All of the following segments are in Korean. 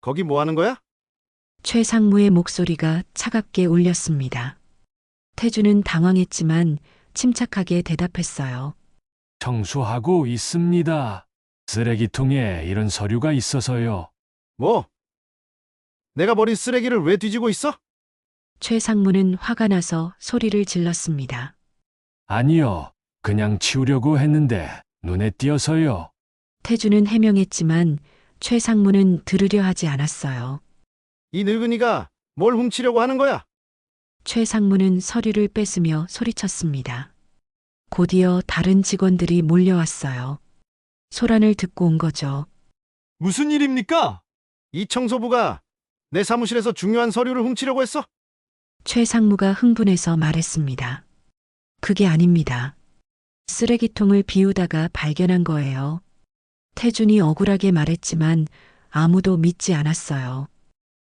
거기 뭐 하는 거야? 최상무의 목소리가 차갑게 울렸습니다. 태주는 당황했지만 침착하게 대답했어요. 청소하고 있습니다. 쓰레기통에 이런 서류가 있어서요. 뭐? 내가 버린 쓰레기를 왜 뒤지고 있어? 최상무는 화가 나서 소리를 질렀습니다. 아니요. 그냥 치우려고 했는데 눈에 띄어서요. 태주는 해명했지만 최상무는 들으려 하지 않았어요. 이 늙은이가 뭘 훔치려고 하는 거야? 최상무는 서류를 뺏으며 소리쳤습니다. 곧이어 다른 직원들이 몰려왔어요. 소란을 듣고 온 거죠. 무슨 일입니까? 이 청소부가 내 사무실에서 중요한 서류를 훔치려고 했어? 최상무가 흥분해서 말했습니다. 그게 아닙니다. 쓰레기통을 비우다가 발견한 거예요. 태준이 억울하게 말했지만 아무도 믿지 않았어요.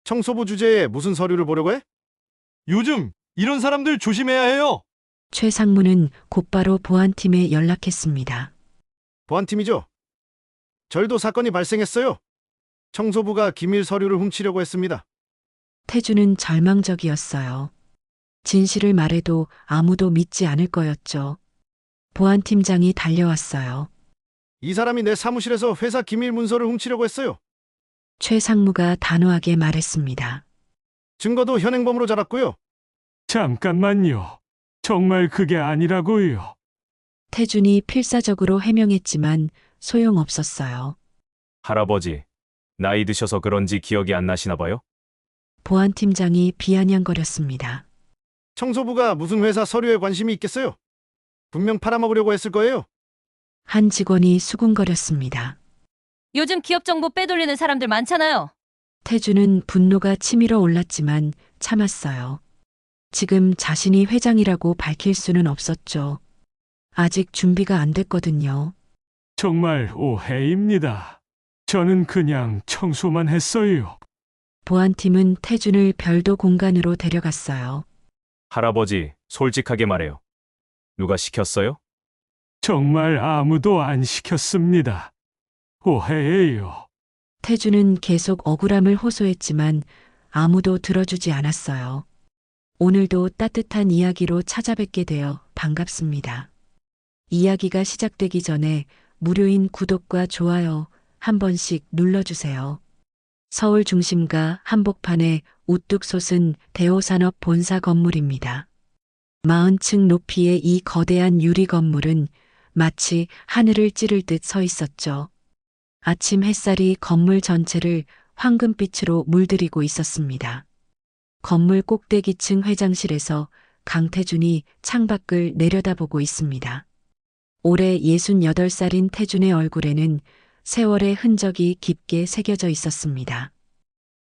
청소부 주제에 무슨 서류를 보려고 해? 요즘 이런 사람들 조심해야 해요. 최상무는 곧바로 보안팀에 연락했습니다. 보안팀이죠? 절도 사건이 발생했어요. 청소부가 기밀 서류를 훔치려고 했습니다. 태준은 절망적이었어요. 진실을 말해도 아무도 믿지 않을 거였죠. 보안팀장이 달려왔어요. 이 사람이 내 사무실에서 회사 기밀 문서를 훔치려고 했어요. 최상무가 단호하게 말했습니다. 증거도 현행범으로 잡았고요. 잠깐만요. 정말 그게 아니라고요. 태준이 필사적으로 해명했지만 소용없었어요. 할아버지, 나이 드셔서 그런지 기억이 안 나시나 봐요? 보안팀장이 비아냥거렸습니다. 청소부가 무슨 회사 서류에 관심이 있겠어요? 분명 팔아먹으려고 했을 거예요. 한 직원이 수군거렸습니다. 요즘 기업 정보 빼돌리는 사람들 많잖아요. 태주는 분노가 치밀어 올랐지만 참았어요. 지금 자신이 회장이라고 밝힐 수는 없었죠. 아직 준비가 안 됐거든요. 정말 오해입니다. 저는 그냥 청소만 했어요. 보안팀은 태준을 별도 공간으로 데려갔어요. 할아버지, 솔직하게 말해요. 누가 시켰어요? 정말 아무도 안 시켰습니다. 오해예요. 태준은 계속 억울함을 호소했지만 아무도 들어주지 않았어요. 오늘도 따뜻한 이야기로 찾아뵙게 되어 반갑습니다. 이야기가 시작되기 전에 무료인 구독과 좋아요 한 번씩 눌러주세요. 서울 중심가 한복판에 우뚝 솟은 대호산업 본사 건물입니다. 40층 높이의 이 거대한 유리 건물은 마치 하늘을 찌를 듯 서 있었죠. 아침 햇살이 건물 전체를 황금빛으로 물들이고 있었습니다. 건물 꼭대기층 회장실에서 강태준이 창밖을 내려다보고 있습니다. 올해 68살인 태준의 얼굴에는 세월의 흔적이 깊게 새겨져 있었습니다.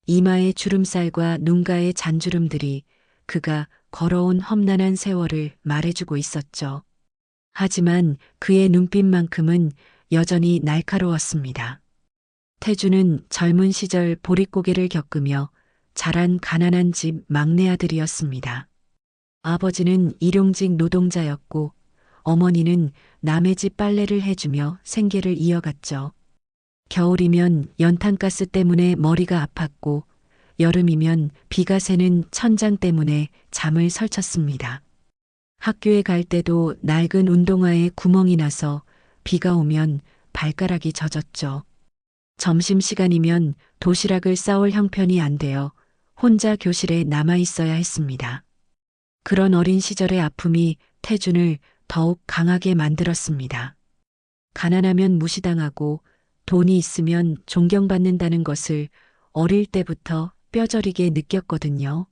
이마의 주름살과 눈가의 잔주름들이 그가 걸어온 험난한 세월을 말해주고 있었죠. 하지만 그의 눈빛만큼은 여전히 날카로웠습니다. 태준은 젊은 시절 보릿고개를 겪으며 자란 가난한 집 막내 아들이었습니다. 아버지는 일용직 노동자였고 어머니는 남의 집 빨래를 해주며 생계를 이어갔죠. 겨울이면 연탄가스 때문에 머리가 아팠고 여름이면 비가 새는 천장 때문에 잠을 설쳤습니다. 학교에 갈 때도 낡은 운동화에 구멍이 나서 비가 오면 발가락이 젖었죠. 점심시간이면 도시락을 싸올 형편이 안 되어 혼자 교실에 남아 있어야 했습니다. 그런 어린 시절의 아픔이 태준을 더욱 강하게 만들었습니다. 가난하면 무시당하고 돈이 있으면 존경받는다는 것을 어릴 때부터 뼈저리게 느꼈거든요.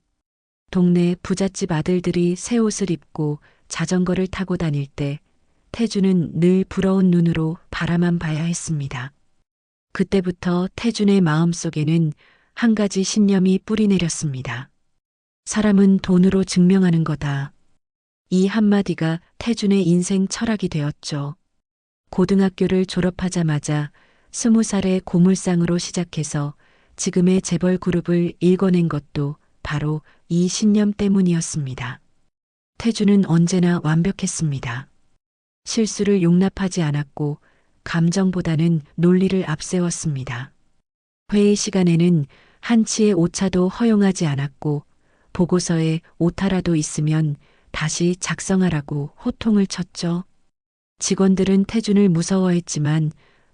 동네 부잣집 아들들이 새 옷을 입고 자전거를 타고 다닐 때 태준은 늘 부러운 눈으로 바라만 봐야 했습니다. 그때부터 태준의 마음속에는 한 가지 신념이 뿌리내렸습니다. 사람은 돈으로 증명하는 거다. 이 한마디가 태준의 인생 철학이 되었죠. 고등학교를 졸업하자마자 20살의 고물상으로 시작해서 지금의 재벌 그룹을 일궈낸 것도 바로 이 신념 때문이었습니다. 태준은 언제나 완벽했습니다. 실수를 용납하지 않았고 감정보다는 논리를 앞세웠습니다. 회의 시간에는 한치의 오차도 허용하지 않았고 보고서에 오타라도 있으면 다시 작성하라고 호통을 쳤죠. 직원들은 태준을 무서워했지만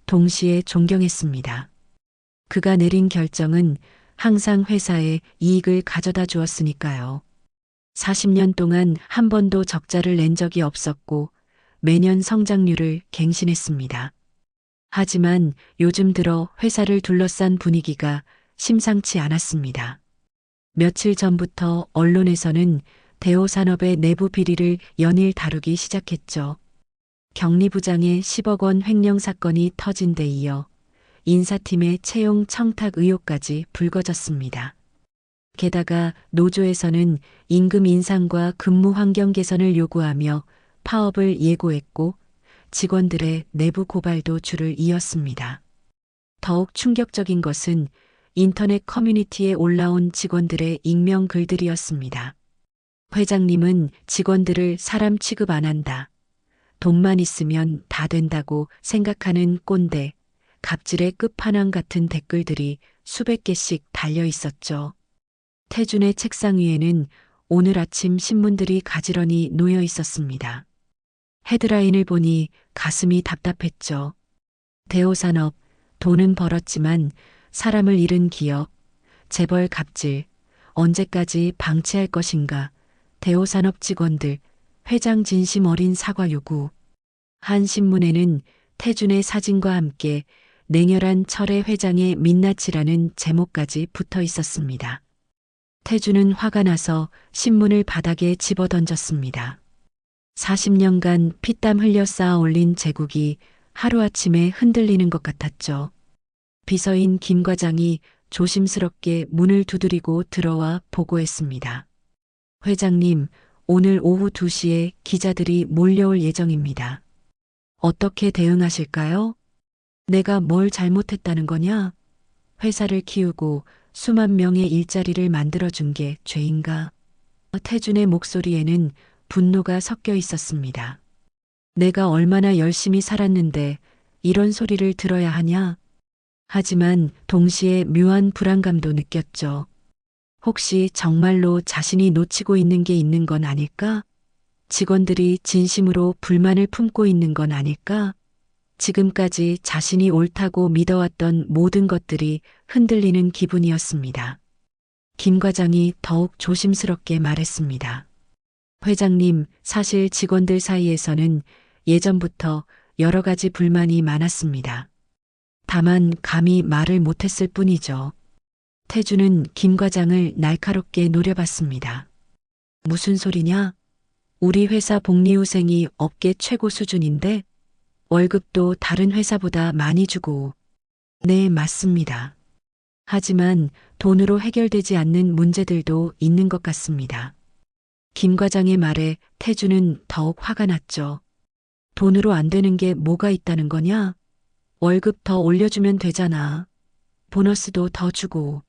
동시에 존경했습니다. 그가 내린 결정은 항상 회사에 이익을 가져다 주었으니까요. 40년 동안 한 번도 적자를 낸 적이 없었고 매년 성장률을 갱신했습니다. 하지만 요즘 들어 회사를 둘러싼 분위기가 심상치 않았습니다. 며칠 전부터 언론에서는 대호산업의 내부 비리를 연일 다루기 시작했죠. 경리부장의 10억 원 횡령 사건이 터진 데 이어 인사팀의 채용 청탁 의혹까지 불거졌습니다. 게다가 노조에서는 임금 인상과 근무 환경 개선을 요구하며 파업을 예고했고 직원들의 내부 고발도 줄을 이었습니다. 더욱 충격적인 것은 인터넷 커뮤니티에 올라온 직원들의 익명 글들이었습니다. 회장님은 직원들을 사람 취급 안 한다. 돈만 있으면 다 된다고 생각하는 꼰대, 갑질의 끝판왕 같은 댓글들이 수백 개씩 달려 있었죠. 태준의 책상 위에는 오늘 아침 신문들이 가지런히 놓여 있었습니다. 헤드라인을 보니 가슴이 답답했죠. 대호산업, 돈은 벌었지만 사람을 잃은 기업, 재벌 갑질, 언제까지 방치할 것인가, 대호산업 직원들, 회장 진심 어린 사과 요구. 한 신문에는 태준의 사진과 함께 냉혈한 철의 회장의 민낯이라는 제목까지 붙어 있었습니다. 태준은 화가 나서 신문을 바닥에 집어던졌습니다. 40년간 피땀 흘려 쌓아 올린 제국이 하루아침에 흔들리는 것 같았죠. 비서인 김 과장이 조심스럽게 문을 두드리고 들어와 보고했습니다. 회장님, 오늘 오후 2시에 기자들이 몰려올 예정입니다. 어떻게 대응하실까요? 내가 뭘 잘못했다는 거냐? 회사를 키우고 수만 명의 일자리를 만들어준 게 죄인가? 태준의 목소리에는 분노가 섞여 있었습니다. 내가 얼마나 열심히 살았는데 이런 소리를 들어야 하냐? 하지만 동시에 묘한 불안감도 느꼈죠. 혹시 정말로 자신이 놓치고 있는 게 있는 건 아닐까? 직원들이 진심으로 불만을 품고 있는 건 아닐까? 지금까지 자신이 옳다고 믿어왔던 모든 것들이 흔들리는 기분이었습니다. 김 과장이 더욱 조심스럽게 말했습니다. 회장님, 사실 직원들 사이에서는 예전부터 여러 가지 불만이 많았습니다. 다만 감히 말을 못했을 뿐이죠. 태준은 김 과장을 날카롭게 노려봤습니다. 무슨 소리냐? 우리 회사 복리후생이 업계 최고 수준인데 월급도 다른 회사보다 많이 주고. 네, 맞습니다. 하지만 돈으로 해결되지 않는 문제들도 있는 것 같습니다. 김 과장의 말에 태준은 더욱 화가 났죠. 돈으로 안 되는 게 뭐가 있다는 거냐? 월급 더 올려주면 되잖아. 보너스도 더 주고.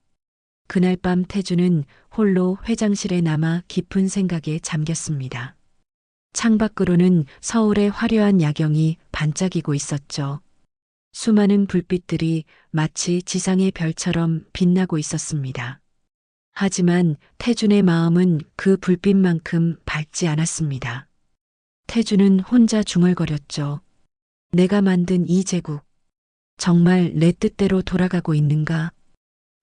그날 밤 태준은 홀로 회장실에 남아 깊은 생각에 잠겼습니다. 창밖으로는 서울의 화려한 야경이 반짝이고 있었죠. 수많은 불빛들이 마치 지상의 별처럼 빛나고 있었습니다. 하지만 태준의 마음은 그 불빛만큼 밝지 않았습니다. 태준은 혼자 중얼거렸죠. 내가 만든 이 제국, 정말 내 뜻대로 돌아가고 있는가?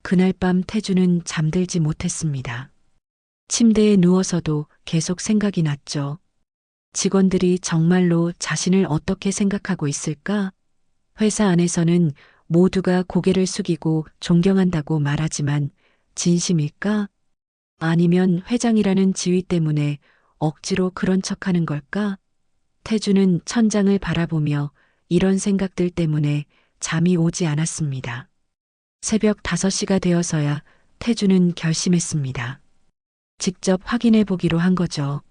그날 밤 태준은 잠들지 못했습니다. 침대에 누워서도 계속 생각이 났죠. 직원들이 정말로 자신을 어떻게 생각하고 있을까? 회사 안에서는 모두가 고개를 숙이고 존경한다고 말하지만 진심일까? 아니면 회장이라는 지위 때문에 억지로 그런 척하는 걸까? 태준은 천장을 바라보며 이런 생각들 때문에 잠이 오지 않았습니다. 새벽 5시가 되어서야 태준은 결심했습니다. 직접 확인해 보기로 한 거죠.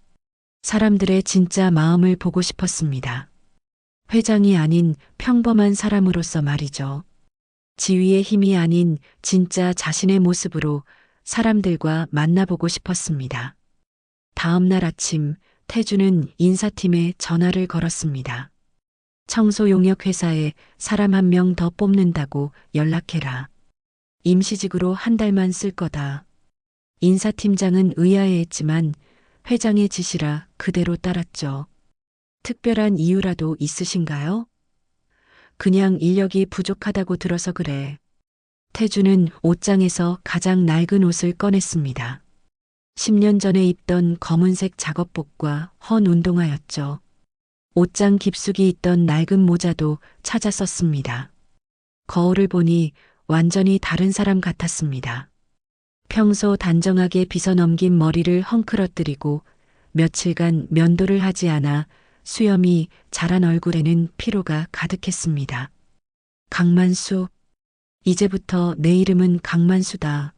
사람들의 진짜 마음을 보고 싶었습니다. 회장이 아닌 평범한 사람으로서 말이죠. 지위의 힘이 아닌 진짜 자신의 모습으로 사람들과 만나보고 싶었습니다. 다음 날 아침 태준은 인사팀에 전화를 걸었습니다. 청소 용역 회사에 사람 1명 더 뽑는다고 연락해라. 임시직으로 한 달만 쓸 거다. 인사팀장은 의아해했지만 회장의 지시라 그대로 따랐죠. 특별한 이유라도 있으신가요? 그냥 인력이 부족하다고 들어서 그래. 태주는 옷장에서 가장 낡은 옷을 꺼냈습니다. 10년 전에 입던 검은색 작업복과 헌 운동화였죠. 옷장 깊숙이 있던 낡은 모자도 찾아 썼습니다. 거울을 보니 완전히 다른 사람 같았습니다. 평소 단정하게 빗어넘긴 머리를 헝클어뜨리고 며칠간 면도를 하지 않아 수염이 자란 얼굴에는 피로가 가득했습니다. 강만수. 이제부터 내 이름은 강만수다.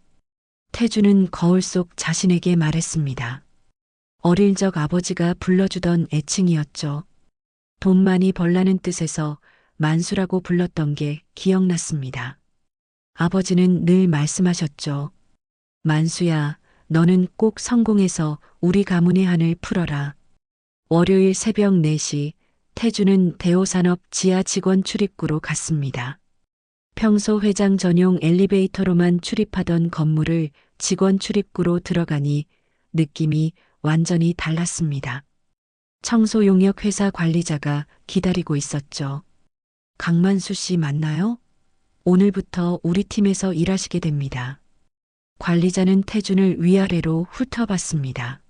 태주는 거울 속 자신에게 말했습니다. 어릴 적 아버지가 불러주던 애칭이었죠. 돈 많이 벌라는 뜻에서 만수라고 불렀던 게 기억났습니다. 아버지는 늘 말씀하셨죠. 만수야, 너는 꼭 성공해서 우리 가문의 한을 풀어라. 월요일 새벽 4시 태주는 대호산업 지하 직원 출입구로 갔습니다. 평소 회장 전용 엘리베이터로만 출입하던 건물을 직원 출입구로 들어가니 느낌이 완전히 달랐습니다. 청소 용역 회사 관리자가 기다리고 있었죠. 강만수 씨 맞나요? 오늘부터 우리 팀에서 일하시게 됩니다. 관리자는 태준을 위아래로 훑어봤습니다.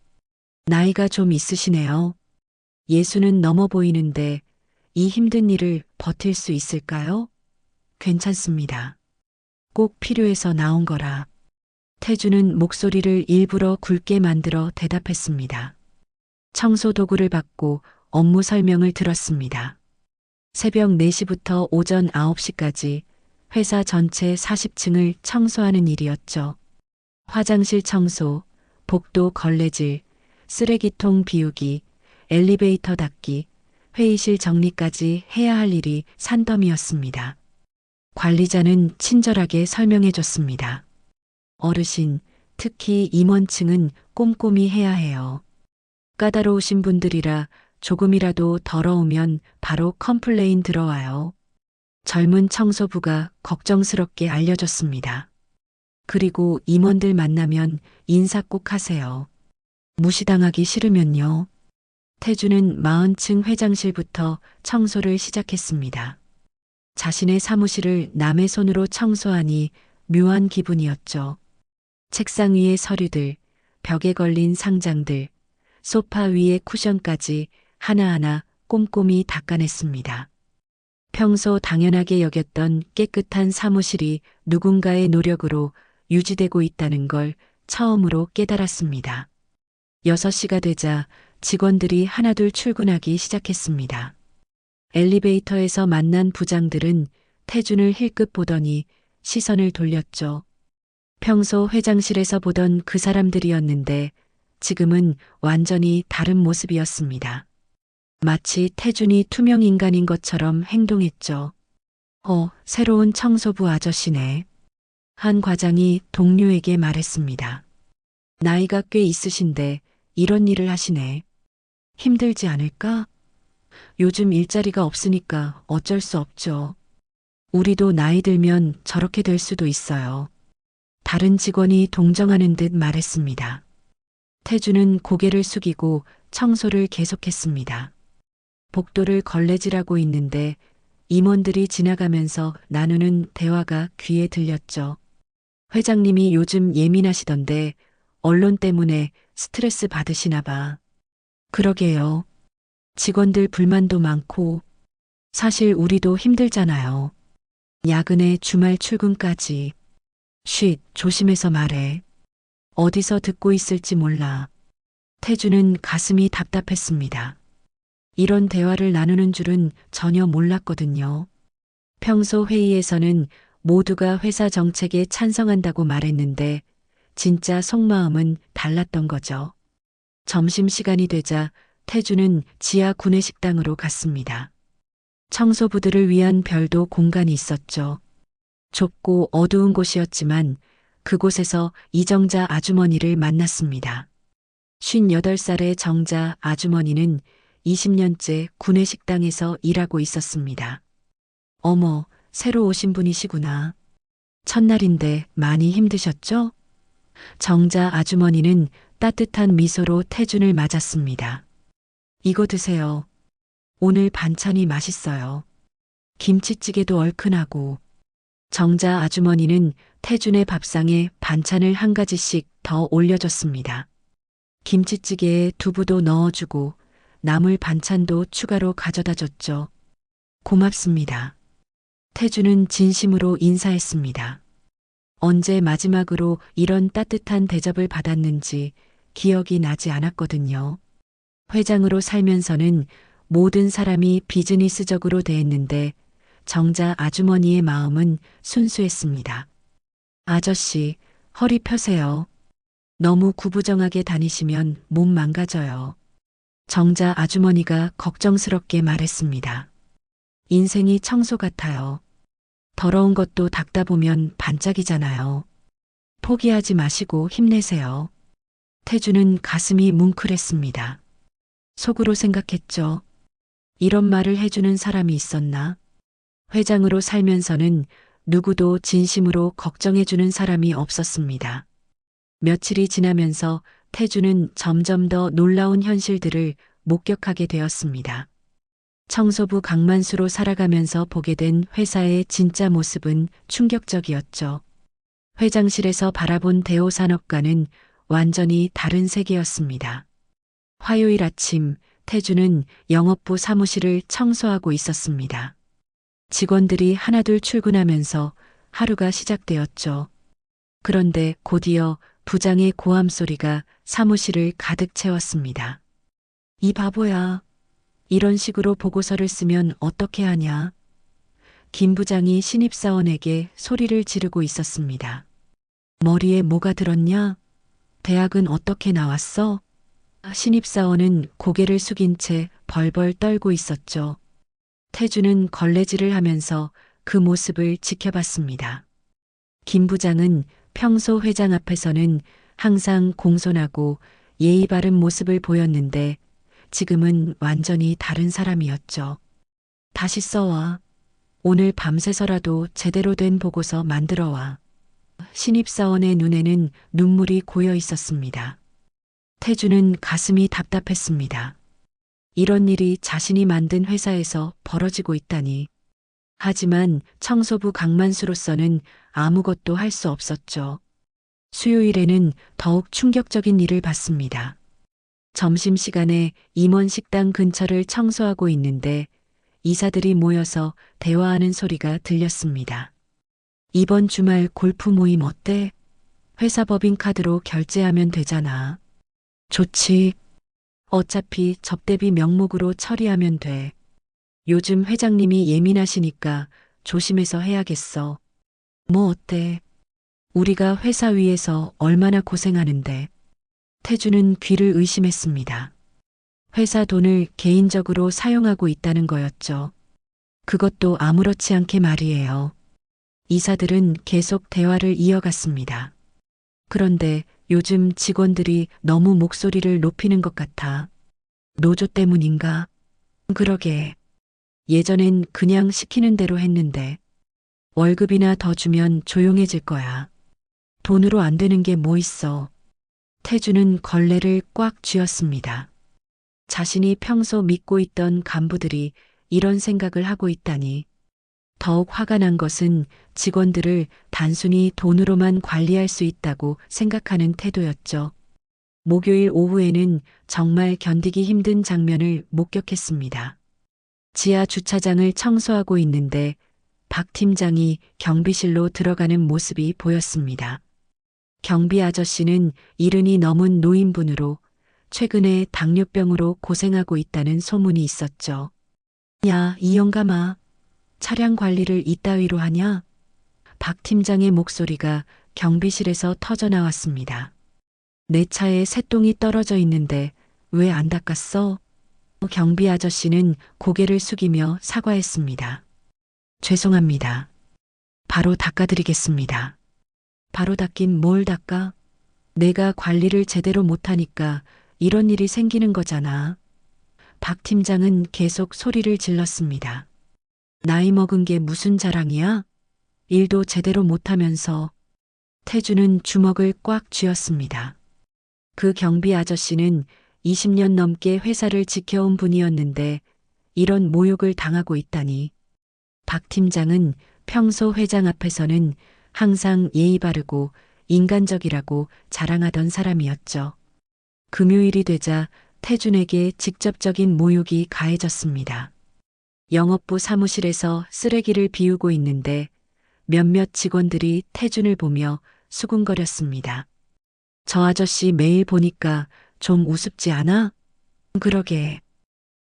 나이가 좀 있으시네요. 예수는 넘어 보이는데 이 힘든 일을 버틸 수 있을까요? 괜찮습니다. 꼭 필요해서 나온 거라. 태준은 목소리를 일부러 굵게 만들어 대답했습니다. 청소 도구를 받고 업무 설명을 들었습니다. 새벽 4시부터 오전 9시까지 회사 전체 40층을 청소하는 일이었죠. 화장실 청소, 복도 걸레질, 쓰레기통 비우기, 엘리베이터 닦기, 회의실 정리까지 해야 할 일이 산더미였습니다. 관리자는 친절하게 설명해 줬습니다. 어르신, 특히 임원층은 꼼꼼히 해야 해요. 까다로우신 분들이라 조금이라도 더러우면 바로 컴플레인 들어와요. 젊은 청소부가 걱정스럽게 알려줬습니다. 그리고 임원들 만나면 인사 꼭 하세요. 무시당하기 싫으면요. 태주는 40층 회장실부터 청소를 시작했습니다. 자신의 사무실을 남의 손으로 청소하니 묘한 기분이었죠. 책상 위의 서류들, 벽에 걸린 상장들, 소파 위의 쿠션까지 하나하나 꼼꼼히 닦아냈습니다. 평소 당연하게 여겼던 깨끗한 사무실이 누군가의 노력으로 유지되고 있다는 걸 처음으로 깨달았습니다. 6시가 되자 직원들이 하나둘 출근하기 시작했습니다. 엘리베이터에서 만난 부장들은 태준을 힐끗 보더니 시선을 돌렸죠. 평소 회장실에서 보던 그 사람들이었는데 지금은 완전히 다른 모습이었습니다. 마치 태준이 투명 인간인 것처럼 행동했죠. 새로운 청소부 아저씨네. 한 과장이 동료에게 말했습니다. 나이가 꽤 있으신데 이런 일을 하시네. 힘들지 않을까? 요즘 일자리가 없으니까 어쩔 수 없죠. 우리도 나이 들면 저렇게 될 수도 있어요. 다른 직원이 동정하는 듯 말했습니다. 태주는 고개를 숙이고 청소를 계속했습니다. 복도를 걸레질하고 있는데 임원들이 지나가면서 나누는 대화가 귀에 들렸죠. 회장님이 요즘 예민하시던데 언론 때문에 스트레스 받으시나 봐. 그러게요. 직원들 불만도 많고 사실 우리도 힘들잖아요. 야근에 주말 출근까지. 쉿, 조심해서 말해. 어디서 듣고 있을지 몰라. 태주는 가슴이 답답했습니다. 이런 대화를 나누는 줄은 전혀 몰랐거든요. 평소 회의에서는 모두가 회사 정책에 찬성한다고 말했는데 진짜 속마음은 달랐던 거죠. 점심시간이 되자 태주는 지하 구내식당으로 갔습니다. 청소부들을 위한 별도 공간이 있었죠. 좁고 어두운 곳이었지만 그곳에서 이정자 아주머니를 만났습니다. 58살의 정자 아주머니는 20년째 구내식당에서 일하고 있었습니다. 어머, 새로 오신 분이시구나. 첫날인데 많이 힘드셨죠? 정자 아주머니는 따뜻한 미소로 태준을 맞았습니다. 이거 드세요. 오늘 반찬이 맛있어요. 김치찌개도 얼큰하고. 정자 아주머니는 태준의 밥상에 반찬을 한 가지씩 더 올려줬습니다. 김치찌개에 두부도 넣어주고 나물 반찬도 추가로 가져다 줬죠. 고맙습니다. 태준은 진심으로 인사했습니다. 언제 마지막으로 이런 따뜻한 대접을 받았는지 기억이 나지 않았거든요. 회장으로 살면서는 모든 사람이 비즈니스적으로 대했는데 정자 아주머니의 마음은 순수했습니다. 아저씨, 허리 펴세요. 너무 구부정하게 다니시면 몸 망가져요. 정자 아주머니가 걱정스럽게 말했습니다. 인생이 청소 같아요. 더러운 것도 닦다 보면 반짝이잖아요. 포기하지 마시고 힘내세요. 태주는 가슴이 뭉클했습니다. 속으로 생각했죠. 이런 말을 해주는 사람이 있었나? 회장으로 살면서는 누구도 진심으로 걱정해주는 사람이 없었습니다. 며칠이 지나면서 태주는 점점 더 놀라운 현실들을 목격하게 되었습니다. 청소부 강만수로 살아가면서 보게 된 회사의 진짜 모습은 충격적이었죠. 회장실에서 바라본 대호산업과는 완전히 다른 세계였습니다. 화요일 아침 태주는 영업부 사무실을 청소하고 있었습니다. 직원들이 하나둘 출근하면서 하루가 시작되었죠. 그런데 곧이어 부장의 고함 소리가 사무실을 가득 채웠습니다. 이 바보야. 이런 식으로 보고서를 쓰면 어떻게 하냐? 김 부장이 신입사원에게 소리를 지르고 있었습니다. 머리에 뭐가 들었냐? 대학은 어떻게 나왔어? 신입사원은 고개를 숙인 채 벌벌 떨고 있었죠. 태주는 걸레질을 하면서 그 모습을 지켜봤습니다. 김 부장은 평소 회장 앞에서는 항상 공손하고 예의 바른 모습을 보였는데 지금은 완전히 다른 사람이었죠. 다시 써와. 오늘 밤새서라도 제대로 된 보고서 만들어와. 신입사원의 눈에는 눈물이 고여 있었습니다. 태주는 가슴이 답답했습니다. 이런 일이 자신이 만든 회사에서 벌어지고 있다니. 하지만 청소부 강만수로서는 아무것도 할 수 없었죠. 수요일에는 더욱 충격적인 일을 봤습니다. 점심시간에 임원 식당 근처를 청소하고 있는데 이사들이 모여서 대화하는 소리가 들렸습니다. 이번 주말 골프 모임 어때? 회사 법인카드로 결제하면 되잖아. 좋지. 어차피 접대비 명목으로 처리하면 돼. 요즘 회장님이 예민하시니까 조심해서 해야겠어. 뭐 어때? 우리가 회사 위에서 얼마나 고생하는데. 태주는 귀를 의심했습니다. 회사 돈을 개인적으로 사용하고 있다는 거였죠. 그것도 아무렇지 않게 말이에요. 이사들은 계속 대화를 이어갔습니다. 그런데 요즘 직원들이 너무 목소리를 높이는 것 같아. 노조 때문인가? 그러게. 예전엔 그냥 시키는 대로 했는데 월급이나 더 주면 조용해질 거야. 돈으로 안 되는 게 뭐 있어. 태주는 걸레를 꽉 쥐었습니다. 자신이 평소 믿고 있던 간부들이 이런 생각을 하고 있다니. 더욱 화가 난 것은 직원들을 단순히 돈으로만 관리할 수 있다고 생각하는 태도였죠. 목요일 오후에는 정말 견디기 힘든 장면을 목격했습니다. 지하 주차장을 청소하고 있는데 박 팀장이 경비실로 들어가는 모습이 보였습니다. 경비 아저씨는 70이 넘은 노인분으로 최근에 당뇨병으로 고생하고 있다는 소문이 있었죠. 야, 이 영감아. 차량 관리를 이따위로 하냐? 박 팀장의 목소리가 경비실에서 터져 나왔습니다. 내 차에 새똥이 떨어져 있는데 왜 안 닦았어? 경비 아저씨는 고개를 숙이며 사과했습니다. 죄송합니다. 바로 닦아드리겠습니다. 바로 닦긴 뭘 닦아? 내가 관리를 제대로 못하니까 이런 일이 생기는 거잖아. 박 팀장은 계속 소리를 질렀습니다. 나이 먹은 게 무슨 자랑이야? 일도 제대로 못하면서 태주는 주먹을 꽉 쥐었습니다. 그 경비 아저씨는 20년 넘게 회사를 지켜온 분이었는데 이런 모욕을 당하고 있다니. 박 팀장은 평소 회장 앞에서는 항상 예의 바르고 인간적이라고 자랑하던 사람이었죠. 금요일이 되자 태준에게 직접적인 모욕이 가해졌습니다. 영업부 사무실에서 쓰레기를 비우고 있는데 몇몇 직원들이 태준을 보며 수군거렸습니다. 저 아저씨 매일 보니까 좀 우습지 않아? 그러게.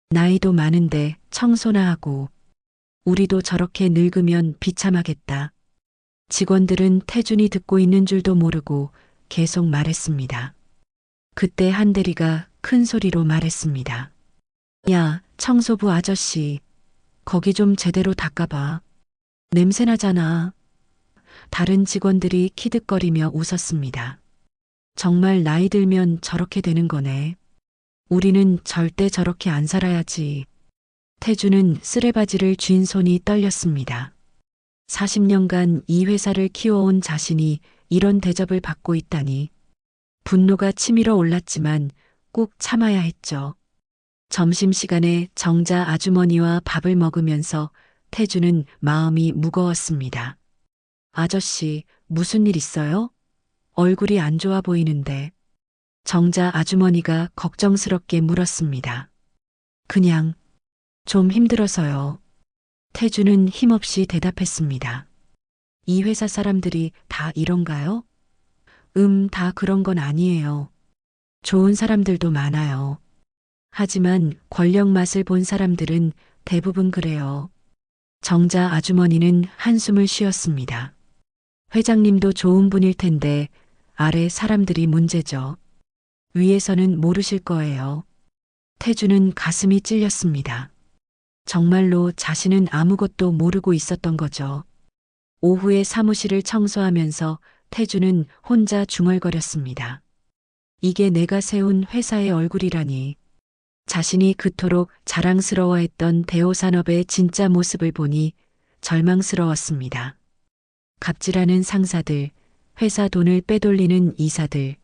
나이도 많은데 청소나 하고. 우리도 저렇게 늙으면 비참하겠다. 직원들은 태준이 듣고 있는 줄도 모르고 계속 말했습니다. 그때 한 대리가 큰 소리로 말했습니다. 야, 청소부 아저씨. 거기 좀 제대로 닦아봐. 냄새나잖아. 다른 직원들이 키득거리며 웃었습니다. 정말 나이 들면 저렇게 되는 거네. 우리는 절대 저렇게 안 살아야지. 태주는 쓰레바지를 쥔 손이 떨렸습니다. 40년간 이 회사를 키워온 자신이 이런 대접을 받고 있다니. 분노가 치밀어 올랐지만 꼭 참아야 했죠. 점심시간에 정자 아주머니와 밥을 먹으면서 태주는 마음이 무거웠습니다. 아저씨, 무슨 일 있어요? 얼굴이 안 좋아 보이는데. 정자 아주머니가 걱정스럽게 물었습니다. 그냥 좀 힘들어서요. 태주는 힘없이 대답했습니다. 이 회사 사람들이 다 이런가요? 다 그런 건 아니에요. 좋은 사람들도 많아요. 하지만 권력 맛을 본 사람들은 대부분 그래요. 정자 아주머니는 한숨을 쉬었습니다. 회장님도 좋은 분일 텐데 아래 사람들이 문제죠. 위에서는 모르실 거예요. 태주는 가슴이 찔렸습니다. 정말로 자신은 아무것도 모르고 있었던 거죠. 오후에 사무실을 청소하면서 태주는 혼자 중얼거렸습니다. 이게 내가 세운 회사의 얼굴이라니. 자신이 그토록 자랑스러워했던 대호산업의 진짜 모습을 보니 절망스러웠습니다. 갑질하는 상사들, 회사 돈을 빼돌리는 이사들,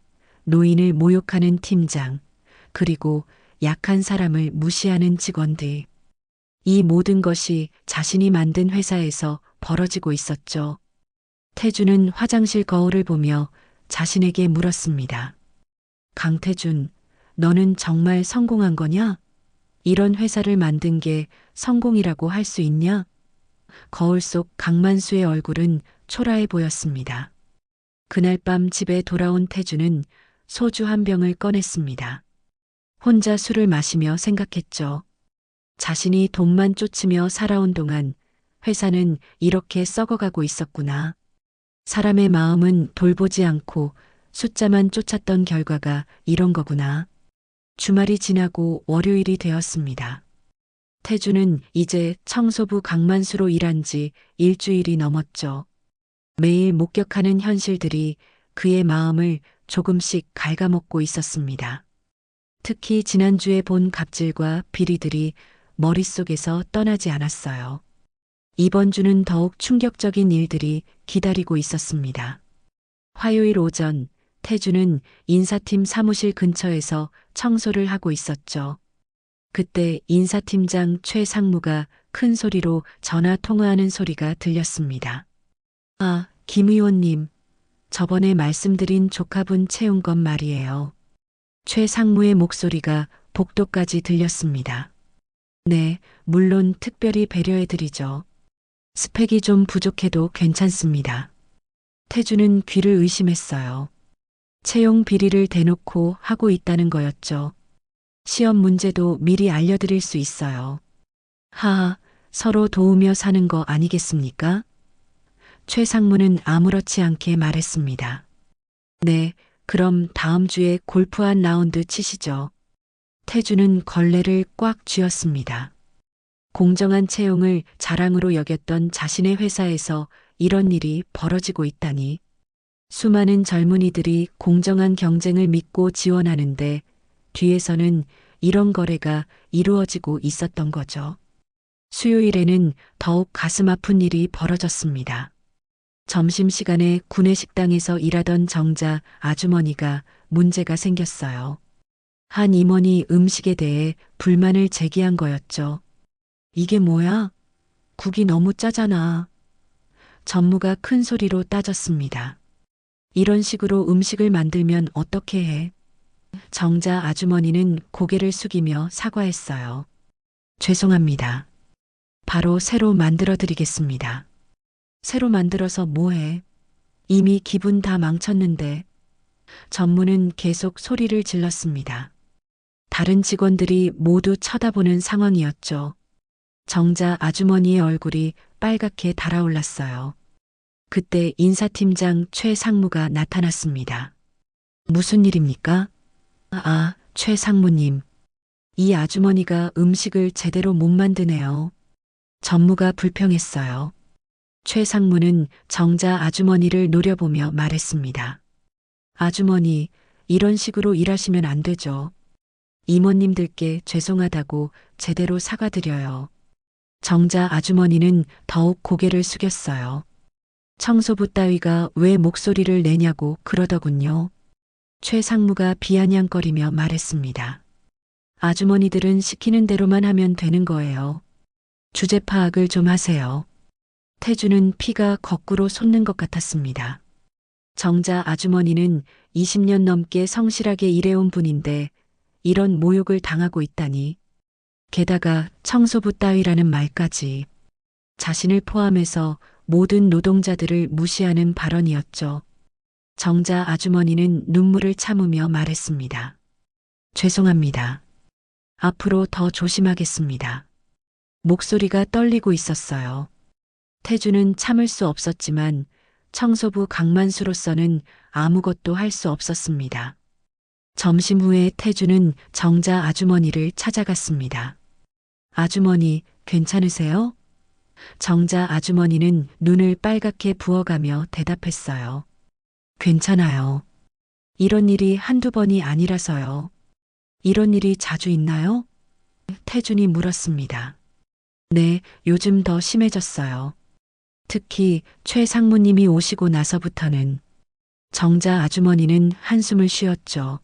노인을 모욕하는 팀장, 그리고 약한 사람을 무시하는 직원들. 이 모든 것이 자신이 만든 회사에서 벌어지고 있었죠. 태주는 화장실 거울을 보며 자신에게 물었습니다. 강태준, 너는 정말 성공한 거냐? 이런 회사를 만든 게 성공이라고 할 수 있냐? 거울 속 강만수의 얼굴은 초라해 보였습니다. 그날 밤 집에 돌아온 태주는 소주 한 병을 꺼냈습니다. 혼자 술을 마시며 생각했죠. 자신이 돈만 쫓으며 살아온 동안 회사는 이렇게 썩어가고 있었구나. 사람의 마음은 돌보지 않고 숫자만 쫓았던 결과가 이런 거구나. 주말이 지나고 월요일이 되었습니다. 태주는 이제 청소부 강만수로 일한 지 일주일이 넘었죠. 매일 목격하는 현실들이 그의 마음을 조금씩 갉아먹고 있었습니다. 특히 지난주에 본 갑질과 비리들이 머릿속에서 떠나지 않았어요. 이번 주는 더욱 충격적인 일들이 기다리고 있었습니다. 화요일 오전, 태주는 인사팀 사무실 근처에서 청소를 하고 있었죠. 그때 인사팀장 최상무가 큰 소리로 전화 통화하는 소리가 들렸습니다. 아, 김 의원님. 저번에 말씀드린 조카분 채운 건 말이에요. 최상무의 목소리가 복도까지 들렸습니다. 네, 물론 특별히 배려해드리죠. 스펙이 좀 부족해도 괜찮습니다. 태주는 귀를 의심했어요. 채용 비리를 대놓고 하고 있다는 거였죠. 시험 문제도 미리 알려드릴 수 있어요. 하하, 서로 도우며 사는 거 아니겠습니까? 최상무는 아무렇지 않게 말했습니다. 네, 그럼 다음 주에 골프 한 라운드 치시죠. 태주는 걸레를 꽉 쥐었습니다. 공정한 채용을 자랑으로 여겼던 자신의 회사에서 이런 일이 벌어지고 있다니. 수많은 젊은이들이 공정한 경쟁을 믿고 지원하는데 뒤에서는 이런 거래가 이루어지고 있었던 거죠. 수요일에는 더욱 가슴 아픈 일이 벌어졌습니다. 점심시간에 구내식당에서 일하던 정자 아주머니가 문제가 생겼어요. 한 임원이 음식에 대해 불만을 제기한 거였죠. 이게 뭐야? 국이 너무 짜잖아. 전무가 큰 소리로 따졌습니다. 이런 식으로 음식을 만들면 어떻게 해? 정자 아주머니는 고개를 숙이며 사과했어요. 죄송합니다. 바로 새로 만들어 드리겠습니다. 새로 만들어서 뭐해? 이미 기분 다 망쳤는데. 전무는 계속 소리를 질렀습니다. 다른 직원들이 모두 쳐다보는 상황이었죠. 정자 아주머니의 얼굴이 빨갛게 달아올랐어요. 그때 인사팀장 최 상무가 나타났습니다. 무슨 일입니까? 아, 최 상무님. 이 아주머니가 음식을 제대로 못 만드네요. 전무가 불평했어요. 최 상무는 정자 아주머니를 노려보며 말했습니다. 아주머니, 이런 식으로 일하시면 안 되죠. 임원님들께 죄송하다고 제대로 사과드려요. 정자 아주머니는 더욱 고개를 숙였어요. 청소부 따위가 왜 목소리를 내냐고 그러더군요. 최 상무가 비아냥거리며 말했습니다. 아주머니들은 시키는 대로만 하면 되는 거예요. 주제 파악을 좀 하세요. 태주는 피가 거꾸로 솟는 것 같았습니다. 정자 아주머니는 20년 넘게 성실하게 일해온 분인데 이런 모욕을 당하고 있다니. 게다가 청소부 따위라는 말까지. 자신을 포함해서 모든 노동자들을 무시하는 발언이었죠. 정자 아주머니는 눈물을 참으며 말했습니다. 죄송합니다. 앞으로 더 조심하겠습니다. 목소리가 떨리고 있었어요. 태주는 참을 수 없었지만 청소부 강만수로서는 아무것도 할 수 없었습니다. 점심 후에 태주는 정자 아주머니를 찾아갔습니다. 아주머니, 괜찮으세요? 정자 아주머니는 눈을 빨갛게 부어가며 대답했어요. 괜찮아요. 이런 일이 한두 번이 아니라서요. 이런 일이 자주 있나요? 태준이 물었습니다. 네, 요즘 더 심해졌어요. 특히 최 상무님이 오시고 나서부터는. 정자 아주머니는 한숨을 쉬었죠.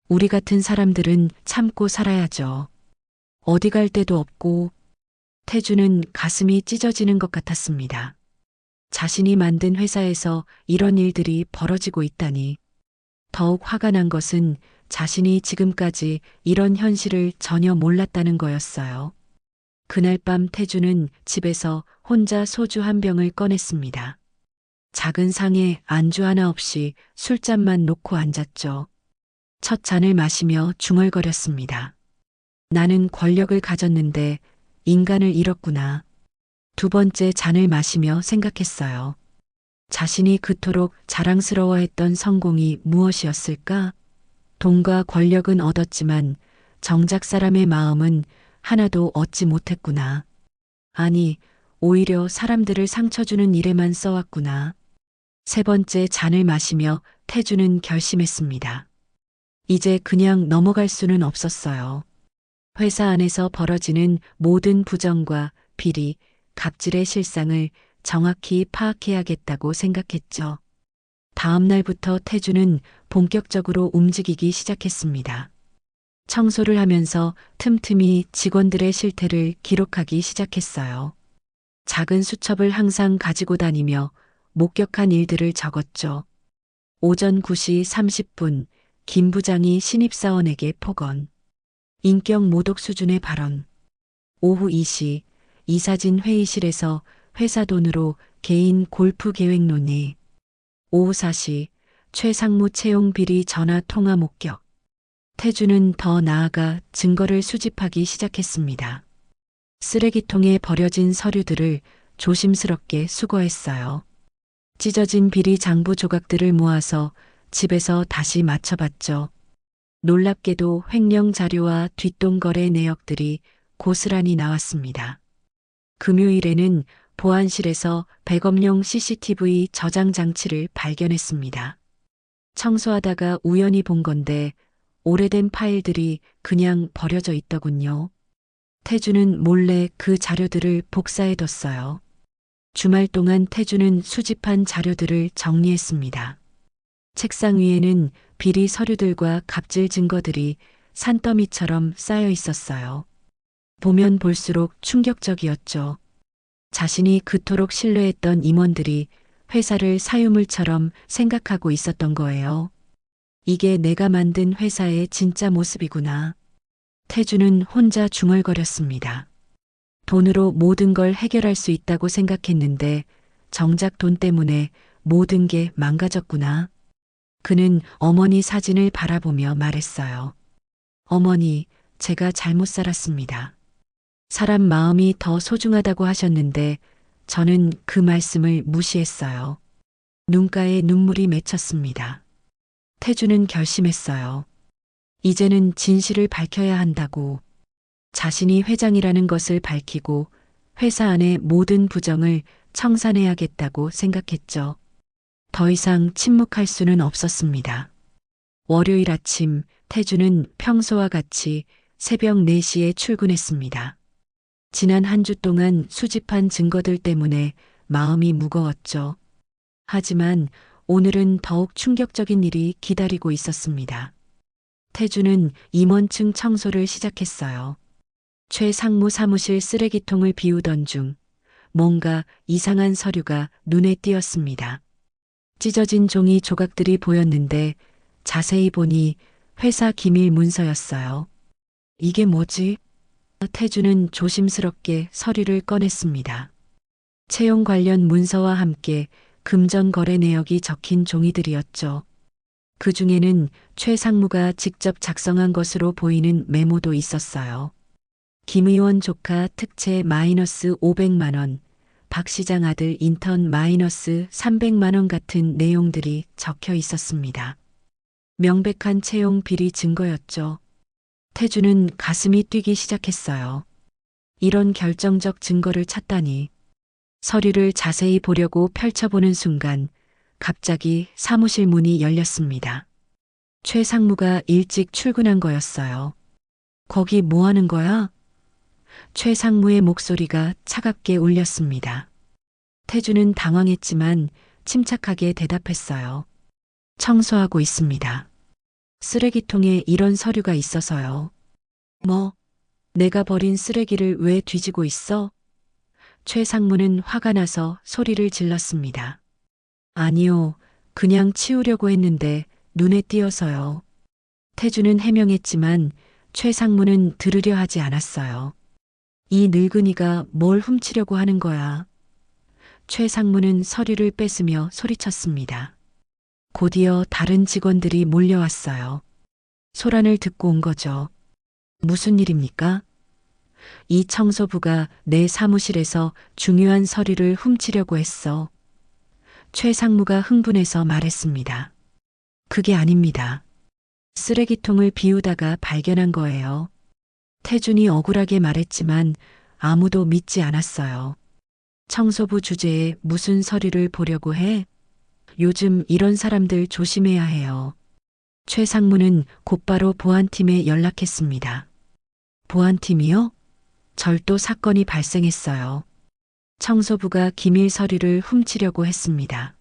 우리 같은 사람들은 참고 살아야죠. 어디 갈 데도 없고. 태주는 가슴이 찢어지는 것 같았습니다. 자신이 만든 회사에서 이런 일들이 벌어지고 있다니. 더욱 화가 난 것은 자신이 지금까지 이런 현실을 전혀 몰랐다는 거였어요. 그날 밤 태주는 집에서 혼자 소주 한 병을 꺼냈습니다. 작은 상에 안주 하나 없이 술잔만 놓고 앉았죠. 첫 잔을 마시며 중얼거렸습니다. 나는 권력을 가졌는데 인간을 잃었구나. 두 번째 잔을 마시며 생각했어요. 자신이 그토록 자랑스러워했던 성공이 무엇이었을까? 돈과 권력은 얻었지만 정작 사람의 마음은 하나도 얻지 못했구나. 아니, 오히려 사람들을 상처 주는 일에만 써왔구나. 세 번째 잔을 마시며 태주는 결심했습니다. 이제 그냥 넘어갈 수는 없었어요. 회사 안에서 벌어지는 모든 부정과 비리, 갑질의 실상을 정확히 파악해야겠다고 생각했죠. 다음 날부터 태주는 본격적으로 움직이기 시작했습니다. 청소를 하면서 틈틈이 직원들의 실태를 기록하기 시작했어요. 작은 수첩을 항상 가지고 다니며 목격한 일들을 적었죠. 오전 9시 30분 김 부장이 신입사원에게 폭언. 인격 모독 수준의 발언. 오후 2시 이사진 회의실에서 회사 돈으로 개인 골프 계획 논의. 오후 4시 최 상무 채용 비리 전화 통화 목격. 태주는 더 나아가 증거를 수집하기 시작했습니다. 쓰레기통에 버려진 서류들을 조심스럽게 수거했어요. 찢어진 비리 장부 조각들을 모아서 집에서 다시 맞춰봤죠. 놀랍게도 횡령 자료와 뒷돈거래 내역들이 고스란히 나왔습니다. 금요일에는 보안실에서 백업용 CCTV 저장 장치를 발견했습니다. 청소하다가 우연히 본 건데 오래된 파일들이 그냥 버려져 있더군요. 태주는 몰래 그 자료들을 복사해뒀어요. 주말 동안 태주는 수집한 자료들을 정리했습니다. 책상 위에는 비리 서류들과 갑질 증거들이 산더미처럼 쌓여 있었어요. 보면 볼수록 충격적이었죠. 자신이 그토록 신뢰했던 임원들이 회사를 사유물처럼 생각하고 있었던 거예요. 이게 내가 만든 회사의 진짜 모습이구나. 태주는 혼자 중얼거렸습니다. 돈으로 모든 걸 해결할 수 있다고 생각했는데 정작 돈 때문에 모든 게 망가졌구나. 그는 어머니 사진을 바라보며 말했어요. 어머니, 제가 잘못 살았습니다. 사람 마음이 더 소중하다고 하셨는데 저는 그 말씀을 무시했어요. 눈가에 눈물이 맺혔습니다. 태주는 결심했어요. 이제는 진실을 밝혀야 한다고. 자신이 회장이라는 것을 밝히고 회사 안의 모든 부정을 청산해야겠다고 생각했죠. 더 이상 침묵할 수는 없었습니다. 월요일 아침 태주는 평소와 같이 새벽 4시에 출근했습니다. 지난 한 주 동안 수집한 증거들 때문에 마음이 무거웠죠. 하지만 오늘은 더욱 충격적인 일이 기다리고 있었습니다. 태주는 임원층 청소를 시작했어요. 최 상무 사무실 쓰레기통을 비우던 중 뭔가 이상한 서류가 눈에 띄었습니다. 찢어진 종이 조각들이 보였는데 자세히 보니 회사 기밀 문서였어요. 이게 뭐지? 태주는 조심스럽게 서류를 꺼냈습니다. 채용 관련 문서와 함께 금전 거래 내역이 적힌 종이들이었죠. 그 중에는 최 상무가 직접 작성한 것으로 보이는 메모도 있었어요. 김 의원 조카 특채 마이너스 500만 원, 박 시장 아들 인턴 마이너스 300만 원 같은 내용들이 적혀 있었습니다. 명백한 채용 비리 증거였죠. 태주는 가슴이 뛰기 시작했어요. 이런 결정적 증거를 찾다니. 서류를 자세히 보려고 펼쳐보는 순간 갑자기 사무실 문이 열렸습니다. 최 상무가 일찍 출근한 거였어요. 거기 뭐 하는 거야? 최 상무의 목소리가 차갑게 울렸습니다. 태주는 당황했지만 침착하게 대답했어요. 청소하고 있습니다. 쓰레기통에 이런 서류가 있어서요. 뭐? 내가 버린 쓰레기를 왜 뒤지고 있어? 최 상무는 화가 나서 소리를 질렀습니다. 아니요, 그냥 치우려고 했는데 눈에 띄어서요. 태주는 해명했지만 최 상무는 들으려 하지 않았어요. 이 늙은이가 뭘 훔치려고 하는 거야. 최 상무는 서류를 뺏으며 소리쳤습니다. 곧이어 다른 직원들이 몰려왔어요. 소란을 듣고 온 거죠. 무슨 일입니까? 이 청소부가 내 사무실에서 중요한 서류를 훔치려고 했어. 최 상무가 흥분해서 말했습니다. 그게 아닙니다. 쓰레기통을 비우다가 발견한 거예요. 태준이 억울하게 말했지만 아무도 믿지 않았어요. 청소부 주제에 무슨 서류를 보려고 해? 요즘 이런 사람들 조심해야 해요. 최 상무는 곧바로 보안팀에 연락했습니다. 보안팀이요? 절도 사건이 발생했어요. 청소부가 기밀 서류를 훔치려고 했습니다.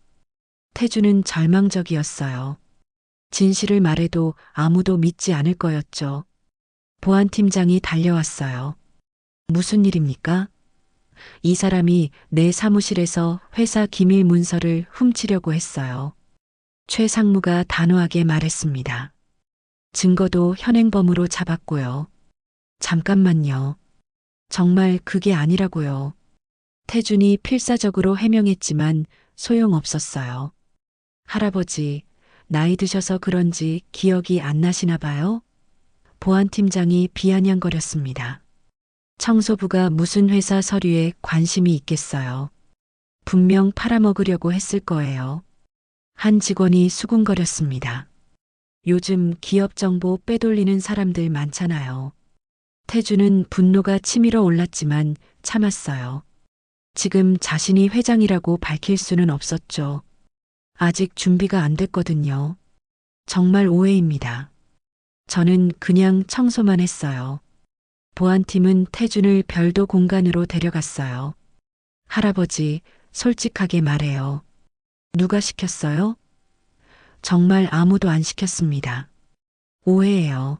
태주는 절망적이었어요. 진실을 말해도 아무도 믿지 않을 거였죠. 보안팀장이 달려왔어요. 무슨 일입니까? 이 사람이 내 사무실에서 회사 기밀 문서를 훔치려고 했어요. 최 상무가 단호하게 말했습니다. 증거도 현행범으로 잡았고요. 잠깐만요. 정말 그게 아니라고요. 태준이 필사적으로 해명했지만 소용없었어요. 할아버지, 나이 드셔서 그런지 기억이 안 나시나 봐요? 보안팀장이 비아냥거렸습니다. 청소부가 무슨 회사 서류에 관심이 있겠어요. 분명 팔아먹으려고 했을 거예요. 한 직원이 수군거렸습니다. 요즘 기업 정보 빼돌리는 사람들 많잖아요. 태주는 분노가 치밀어 올랐지만 참았어요. 지금 자신이 회장이라고 밝힐 수는 없었죠. 아직 준비가 안 됐거든요. 정말 오해입니다. 저는 그냥 청소만 했어요. 보안팀은 태준을 별도 공간으로 데려갔어요. 할아버지, 솔직하게 말해요. 누가 시켰어요? 정말 아무도 안 시켰습니다. 오해예요.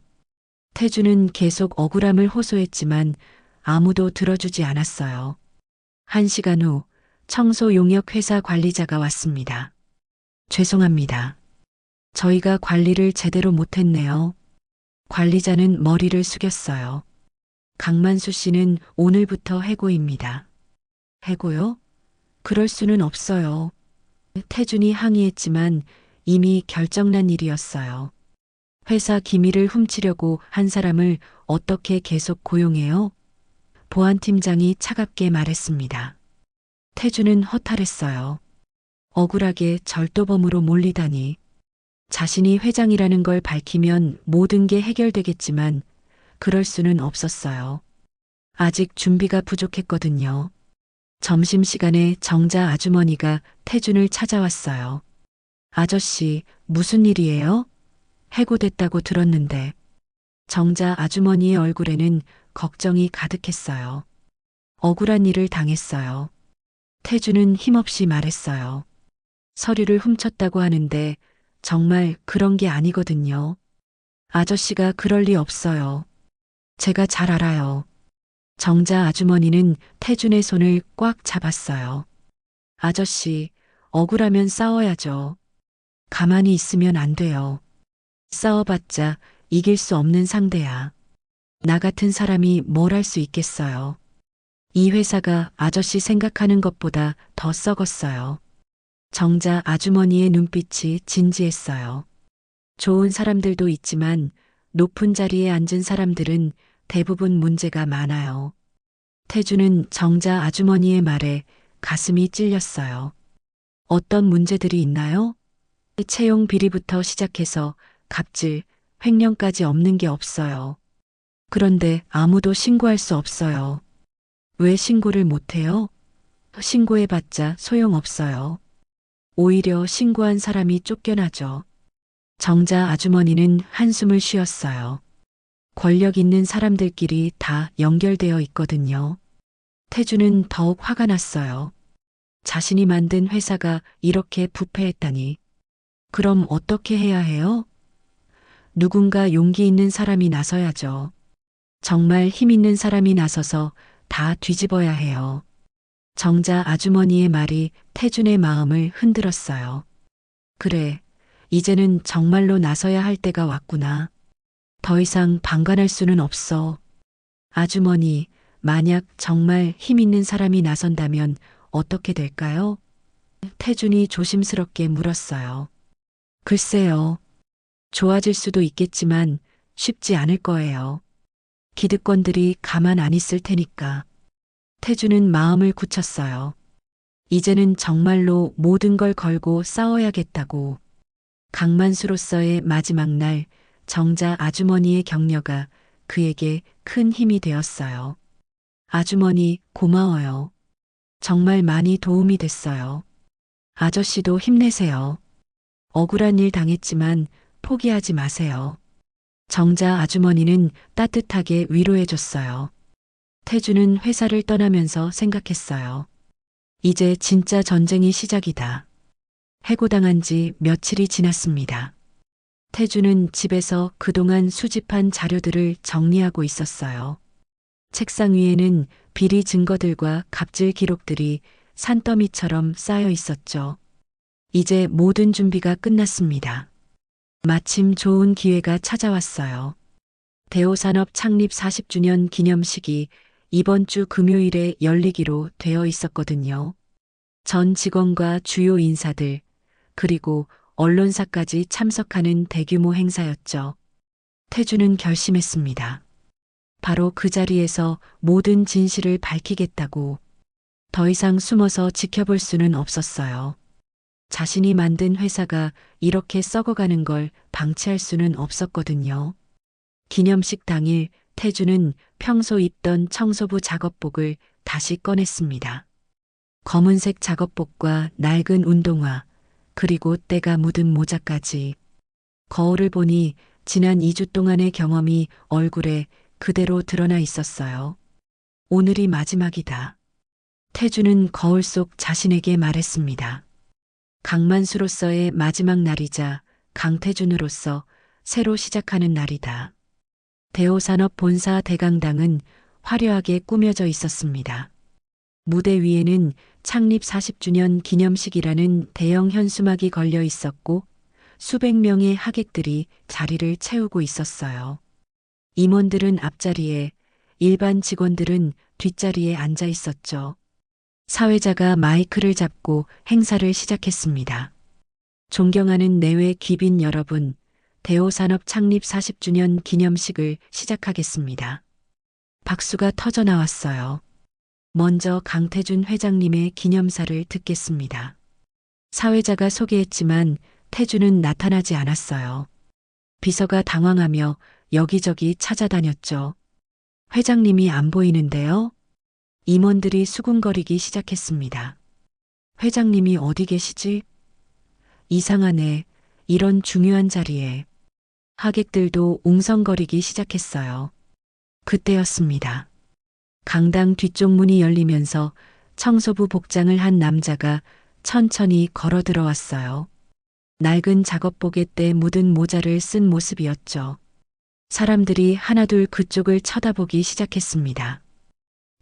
태주는 계속 억울함을 호소했지만 아무도 들어주지 않았어요. 1시간 후 청소 용역 회사 관리자가 왔습니다. 죄송합니다. 저희가 관리를 제대로 못했네요. 관리자는 머리를 숙였어요. 강만수 씨는 오늘부터 해고입니다. 해고요? 그럴 수는 없어요. 태준이 항의했지만 이미 결정난 일이었어요. 회사 기밀을 훔치려고 한 사람을 어떻게 계속 고용해요? 보안팀장이 차갑게 말했습니다. 태준은 허탈했어요. 억울하게 절도범으로 몰리다니. 자신이 회장이라는 걸 밝히면 모든 게 해결되겠지만 그럴 수는 없었어요. 아직 준비가 부족했거든요. 점심시간에 정자 아주머니가 태준을 찾아왔어요. 아저씨, 무슨 일이에요? 해고됐다고 들었는데. 정자 아주머니의 얼굴에는 걱정이 가득했어요. 억울한 일을 당했어요. 태준은 힘없이 말했어요. 서류를 훔쳤다고 하는데 정말 그런 게 아니거든요. 아저씨가 그럴 리 없어요. 제가 잘 알아요. 정자 아주머니는 태준의 손을 꽉 잡았어요. 아저씨, 억울하면 싸워야죠. 가만히 있으면 안 돼요. 싸워봤자 이길 수 없는 상대야. 나 같은 사람이 뭘 할 수 있겠어요. 이 회사가 아저씨 생각하는 것보다 더 썩었어요. 정자 아주머니의 눈빛이 진지했어요. 좋은 사람들도 있지만 높은 자리에 앉은 사람들은 대부분 문제가 많아요. 태주는 정자 아주머니의 말에 가슴이 찔렸어요. 어떤 문제들이 있나요? 채용 비리부터 시작해서 갑질, 횡령까지 없는 게 없어요. 그런데 아무도 신고할 수 없어요. 왜 신고를 못해요? 신고해봤자 소용없어요. 오히려 신고한 사람이 쫓겨나죠. 정자 아주머니는 한숨을 쉬었어요. 권력 있는 사람들끼리 다 연결되어 있거든요. 태주는 더욱 화가 났어요. 자신이 만든 회사가 이렇게 부패했다니. 그럼 어떻게 해야 해요? 누군가 용기 있는 사람이 나서야죠. 정말 힘 있는 사람이 나서서 다 뒤집어야 해요. 정자 아주머니의 말이 태준의 마음을 흔들었어요. 그래, 이제는 정말로 나서야 할 때가 왔구나. 더 이상 방관할 수는 없어. 아주머니, 만약 정말 힘 있는 사람이 나선다면 어떻게 될까요? 태준이 조심스럽게 물었어요. 글쎄요. 좋아질 수도 있겠지만 쉽지 않을 거예요. 기득권들이 가만 안 있을 테니까. 태주는 마음을 굳혔어요. 이제는 정말로 모든 걸 걸고 싸워야겠다고. 강만수로서의 마지막 날 정자 아주머니의 격려가 그에게 큰 힘이 되었어요. 아주머니 고마워요. 정말 많이 도움이 됐어요. 아저씨도 힘내세요. 억울한 일 당했지만 포기하지 마세요. 정자 아주머니는 따뜻하게 위로해줬어요. 태주는 회사를 떠나면서 생각했어요. 이제 진짜 전쟁이 시작이다. 해고당한 지 며칠이 지났습니다. 태주는 집에서 그동안 수집한 자료들을 정리하고 있었어요. 책상 위에는 비리 증거들과 갑질 기록들이 산더미처럼 쌓여 있었죠. 이제 모든 준비가 끝났습니다. 마침 좋은 기회가 찾아왔어요. 대호산업 창립 40주년 기념식이 이번 주 금요일에 열리기로 되어 있었거든요. 전 직원과 주요 인사들, 그리고 언론사까지 참석하는 대규모 행사였죠. 태주는 결심했습니다. 바로 그 자리에서 모든 진실을 밝히겠다고. 더 이상 숨어서 지켜볼 수는 없었어요. 자신이 만든 회사가 이렇게 썩어가는 걸 방치할 수는 없었거든요. 기념식 당일 태주는 평소 입던 청소부 작업복을 다시 꺼냈습니다. 검은색 작업복과 낡은 운동화, 그리고 때가 묻은 모자까지. 거울을 보니 지난 2주 동안의 경험이 얼굴에 그대로 드러나 있었어요. 오늘이 마지막이다. 태주는 거울 속 자신에게 말했습니다. 강만수로서의 마지막 날이자 강태준으로서 새로 시작하는 날이다. 대호산업 본사 대강당은 화려하게 꾸며져 있었습니다. 무대 위에는 창립 40주년 기념식이라는 대형 현수막이 걸려 있었고 수백 명의 하객들이 자리를 채우고 있었어요. 임원들은 앞자리에, 일반 직원들은 뒷자리에 앉아 있었죠. 사회자가 마이크를 잡고 행사를 시작했습니다. 존경하는 내외 귀빈 여러분, 대호산업 창립 40주년 기념식을 시작하겠습니다. 박수가 터져 나왔어요. 먼저 강태준 회장님의 기념사를 듣겠습니다. 사회자가 소개했지만 태준은 나타나지 않았어요. 비서가 당황하며 여기저기 찾아다녔죠. 회장님이 안 보이는데요? 임원들이 수군거리기 시작했습니다. 회장님이 어디 계시지? 이상하네. 이런 중요한 자리에. 하객들도 웅성거리기 시작했어요. 그때였습니다. 강당 뒤쪽 문이 열리면서 청소부 복장을 한 남자가 천천히 걸어 들어왔어요. 낡은 작업복에 때 묻은 모자를 쓴 모습이었죠. 사람들이 하나둘 그쪽을 쳐다보기 시작했습니다.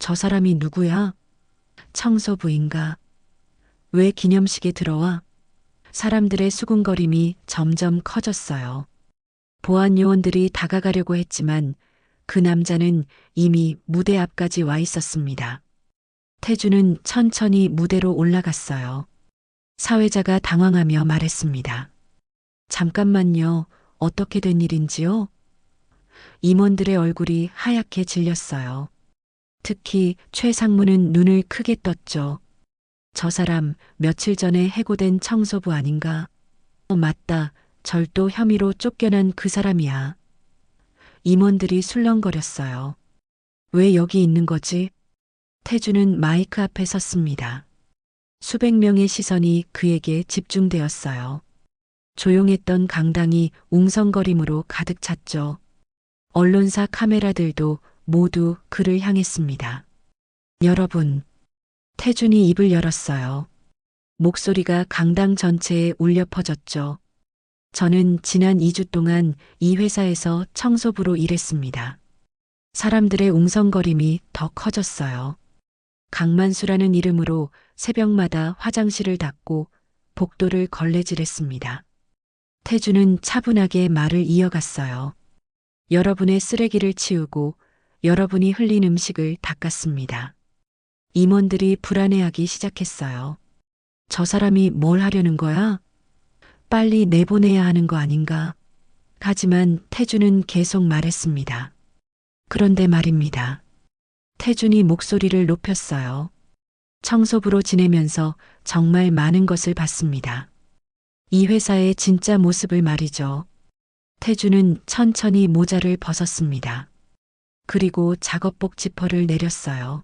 저 사람이 누구야? 청소부인가? 왜 기념식에 들어와? 사람들의 수군거림이 점점 커졌어요. 보안 요원들이 다가가려고 했지만 그 남자는 이미 무대 앞까지 와 있었습니다. 태주는 천천히 무대로 올라갔어요. 사회자가 당황하며 말했습니다. 잠깐만요. 어떻게 된 일인지요? 임원들의 얼굴이 하얗게 질렸어요. 특히 최상무는 눈을 크게 떴죠. 저 사람 며칠 전에 해고된 청소부 아닌가? 맞다. 절도 혐의로 쫓겨난 그 사람이야. 임원들이 술렁거렸어요. 왜 여기 있는 거지? 태주는 마이크 앞에 섰습니다. 수백 명의 시선이 그에게 집중되었어요. 조용했던 강당이 웅성거림으로 가득 찼죠. 언론사 카메라들도 모두 그를 향했습니다. 여러분, 태준이 입을 열었어요. 목소리가 강당 전체에 울려 퍼졌죠. 저는 지난 2주 동안 이 회사에서 청소부로 일했습니다. 사람들의 웅성거림이 더 커졌어요. 강만수라는 이름으로 새벽마다 화장실을 닫고 복도를 걸레질했습니다. 태주는 차분하게 말을 이어갔어요. 여러분의 쓰레기를 치우고 여러분이 흘린 음식을 닦았습니다. 임원들이 불안해하기 시작했어요. 저 사람이 뭘 하려는 거야? 빨리 내보내야 하는 거 아닌가? 하지만 태준은 계속 말했습니다. 그런데 말입니다. 태준이 목소리를 높였어요. 청소부로 지내면서 정말 많은 것을 봤습니다. 이 회사의 진짜 모습을 말이죠. 태준은 천천히 모자를 벗었습니다. 그리고 작업복 지퍼를 내렸어요.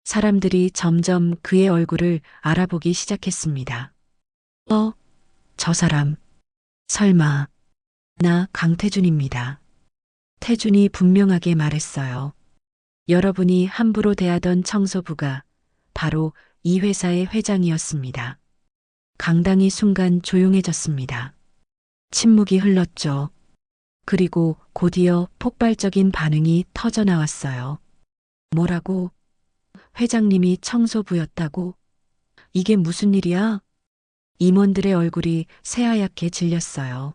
사람들이 점점 그의 얼굴을 알아보기 시작했습니다. 저 사람. 설마. 나 강태준입니다. 태준이 분명하게 말했어요. 여러분이 함부로 대하던 청소부가 바로 이 회사의 회장이었습니다. 강당이 순간 조용해졌습니다. 침묵이 흘렀죠. 그리고 곧이어 폭발적인 반응이 터져 나왔어요. 뭐라고? 회장님이 청소부였다고? 이게 무슨 일이야? 임원들의 얼굴이 새하얗게 질렸어요.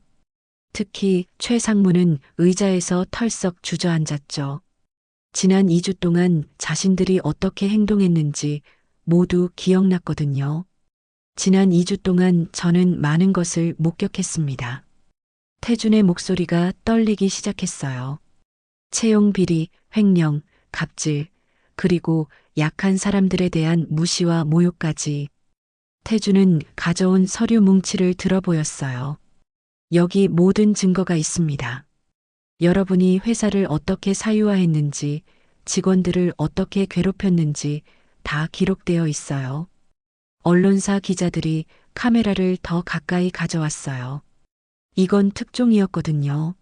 특히 최상무는 의자에서 털썩 주저앉았죠. 지난 2주 동안 자신들이 어떻게 행동했는지 모두 기억났거든요. 지난 2주 동안 저는 많은 것을 목격했습니다. 태준의 목소리가 떨리기 시작했어요. 채용 비리, 횡령, 갑질, 그리고 약한 사람들에 대한 무시와 모욕까지. 태준은 가져온 서류 뭉치를 들어보였어요. 여기 모든 증거가 있습니다. 여러분이 회사를 어떻게 사유화했는지, 직원들을 어떻게 괴롭혔는지 다 기록되어 있어요. 언론사 기자들이 카메라를 더 가까이 가져왔어요. 이건 특종이었거든요.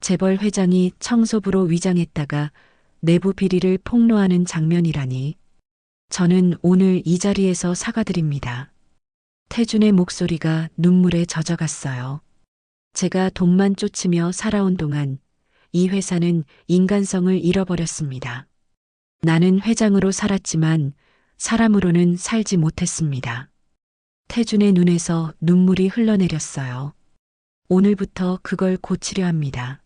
재벌 회장이 청소부로 위장했다가 내부 비리를 폭로하는 장면이라니. 저는 오늘 이 자리에서 사과드립니다. 태준의 목소리가 눈물에 젖어갔어요. 제가 돈만 쫓으며 살아온 동안 이 회사는 인간성을 잃어버렸습니다. 나는 회장으로 살았지만 사람으로는 살지 못했습니다. 태준의 눈에서 눈물이 흘러내렸어요. 오늘부터 그걸 고치려 합니다.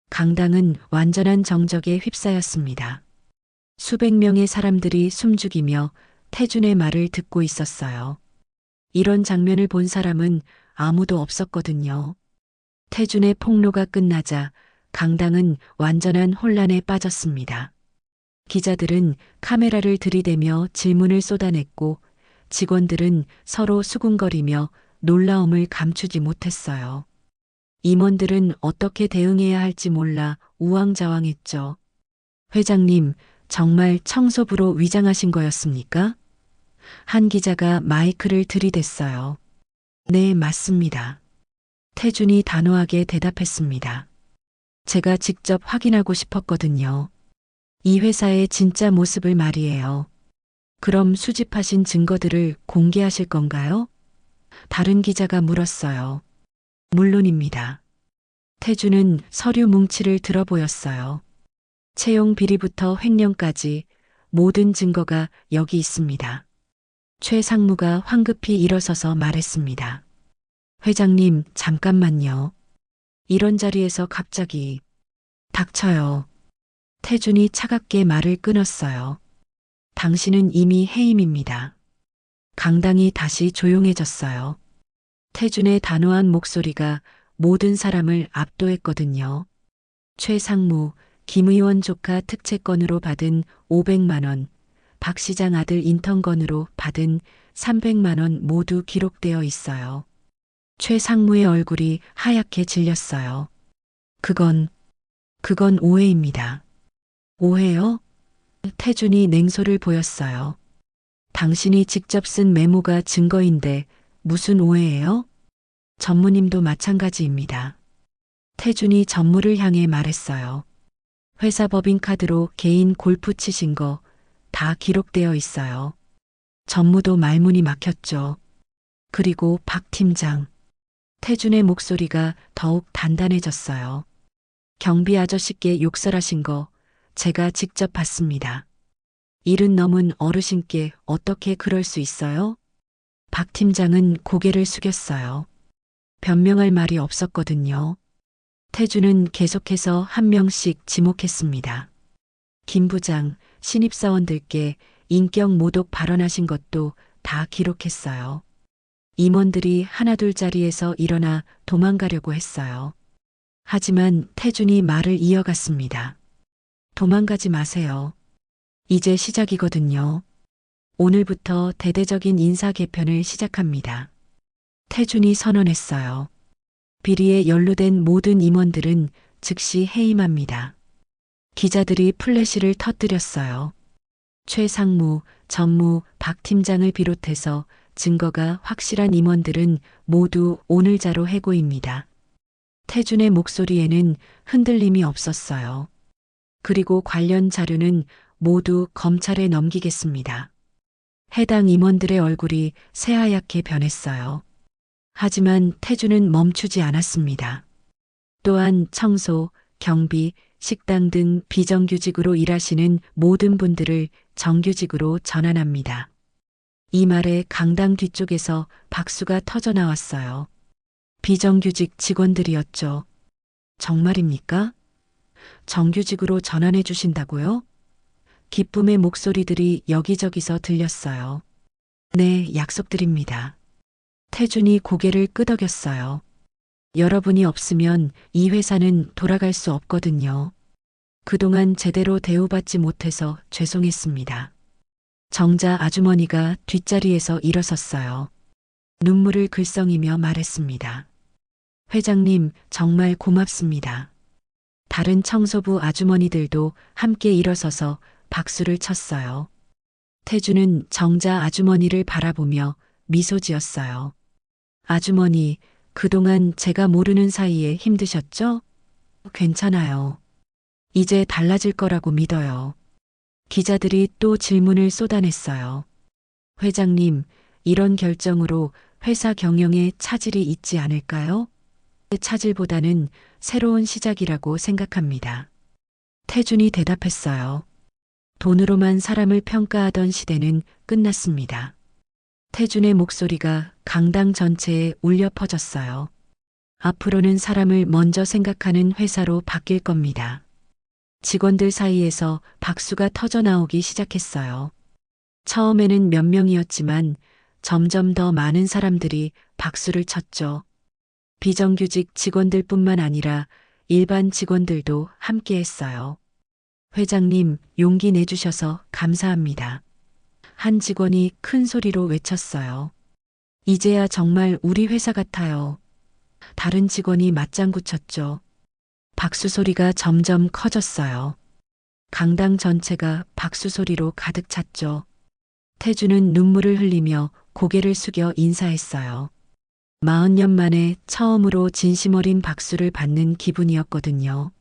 강당은 완전한 정적에 휩싸였습니다. 수백 명의 사람들이 숨죽이며 태준의 말을 듣고 있었어요. 이런 장면을 본 사람은 아무도 없었거든요. 태준의 폭로가 끝나자 강당은 완전한 혼란에 빠졌습니다. 기자들은 카메라를 들이대며 질문을 쏟아냈고 직원들은 서로 수군거리며 놀라움을 감추지 못했어요. 임원들은 어떻게 대응해야 할지 몰라 우왕좌왕했죠. 회장님, 정말 청소부로 위장하신 거였습니까? 한 기자가 마이크를 들이댔어요. 네, 맞습니다. 태준이 단호하게 대답했습니다. 제가 직접 확인하고 싶었거든요. 이 회사의 진짜 모습을 말이에요. 그럼 수집하신 증거들을 공개하실 건가요? 다른 기자가 물었어요. 물론입니다. 태준은 서류 뭉치를 들어 보였어요. 채용 비리부터 횡령까지 모든 증거가 여기 있습니다. 최 상무가 황급히 일어서서 말했습니다. 회장님, 잠깐만요. 이런 자리에서 갑자기 닥쳐요. 태준이 차갑게 말을 끊었어요. 당신은 이미 해임입니다. 강당이 다시 조용해졌어요. 태준의 단호한 목소리가 모든 사람을 압도했거든요. 최 상무, 김 의원 조카 특채건으로 받은 500만 원, 박 시장 아들 인턴건으로 받은 300만 원 모두 기록되어 있어요. 최 상무의 얼굴이 하얗게 질렸어요. 그건 오해입니다. 오해요? 태준이 냉소를 보였어요. 당신이 직접 쓴 메모가 증거인데 무슨 오해예요? 전무님도 마찬가지입니다. 태준이 전무를 향해 말했어요. 회사 법인카드로 개인 골프 치신 거 다 기록되어 있어요. 전무도 말문이 막혔죠. 그리고 박 팀장. 태준의 목소리가 더욱 단단해졌어요. 경비 아저씨께 욕설하신 거 제가 직접 봤습니다. 70 넘은 어르신께 어떻게 그럴 수 있어요? 박 팀장은 고개를 숙였어요. 변명할 말이 없었거든요. 태준은 계속해서 한 명씩 지목했습니다. 김 부장, 신입사원들께 인격 모독 발언하신 것도 다 기록했어요. 임원들이 하나둘 자리에서 일어나 도망가려고 했어요. 하지만 태준이 말을 이어갔습니다. 도망가지 마세요. 이제 시작이거든요. 오늘부터 대대적인 인사 개편을 시작합니다. 태준이 선언했어요. 비리에 연루된 모든 임원들은 즉시 해임합니다. 기자들이 플래시를 터뜨렸어요. 최 상무, 전무, 박 팀장을 비롯해서 증거가 확실한 임원들은 모두 오늘자로 해고입니다. 태준의 목소리에는 흔들림이 없었어요. 그리고 관련 자료는 모두 검찰에 넘기겠습니다. 해당 임원들의 얼굴이 새하얗게 변했어요. 하지만 태준은 멈추지 않았습니다. 또한 청소, 경비, 식당 등 비정규직으로 일하시는 모든 분들을 정규직으로 전환합니다. 이 말에 강당 뒤쪽에서 박수가 터져 나왔어요. 비정규직 직원들이었죠. 정말입니까? 정규직으로 전환해 주신다고요? 기쁨의 목소리들이 여기저기서 들렸어요. 네, 약속드립니다. 태준이 고개를 끄덕였어요. 여러분이 없으면 이 회사는 돌아갈 수 없거든요. 그동안 제대로 대우받지 못해서 죄송했습니다. 정자 아주머니가 뒷자리에서 일어섰어요. 눈물을 글썽이며 말했습니다. 회장님, 정말 고맙습니다. 다른 청소부 아주머니들도 함께 일어서서 박수를 쳤어요. 태준은 정자 아주머니를 바라보며 미소 지었어요. 아주머니, 그동안 제가 모르는 사이에 힘드셨죠? 괜찮아요. 이제 달라질 거라고 믿어요. 기자들이 또 질문을 쏟아냈어요. 회장님, 이런 결정으로 회사 경영에 차질이 있지 않을까요? 차질보다는 새로운 시작이라고 생각합니다. 태준이 대답했어요. 돈으로만 사람을 평가하던 시대는 끝났습니다. 태준의 목소리가 강당 전체에 울려 퍼졌어요. 앞으로는 사람을 먼저 생각하는 회사로 바뀔 겁니다. 직원들 사이에서 박수가 터져 나오기 시작했어요. 처음에는 몇 명이었지만 점점 더 많은 사람들이 박수를 쳤죠. 비정규직 직원들뿐만 아니라 일반 직원들도 함께 했어요. 회장님, 용기 내주셔서 감사합니다. 한 직원이 큰 소리로 외쳤어요. 이제야 정말 우리 회사 같아요. 다른 직원이 맞장구 쳤죠. 박수 소리가 점점 커졌어요. 강당 전체가 박수 소리로 가득 찼죠. 태주는 눈물을 흘리며 고개를 숙여 인사했어요. 40년 만에 처음으로 진심 어린 박수를 받는 기분이었거든요.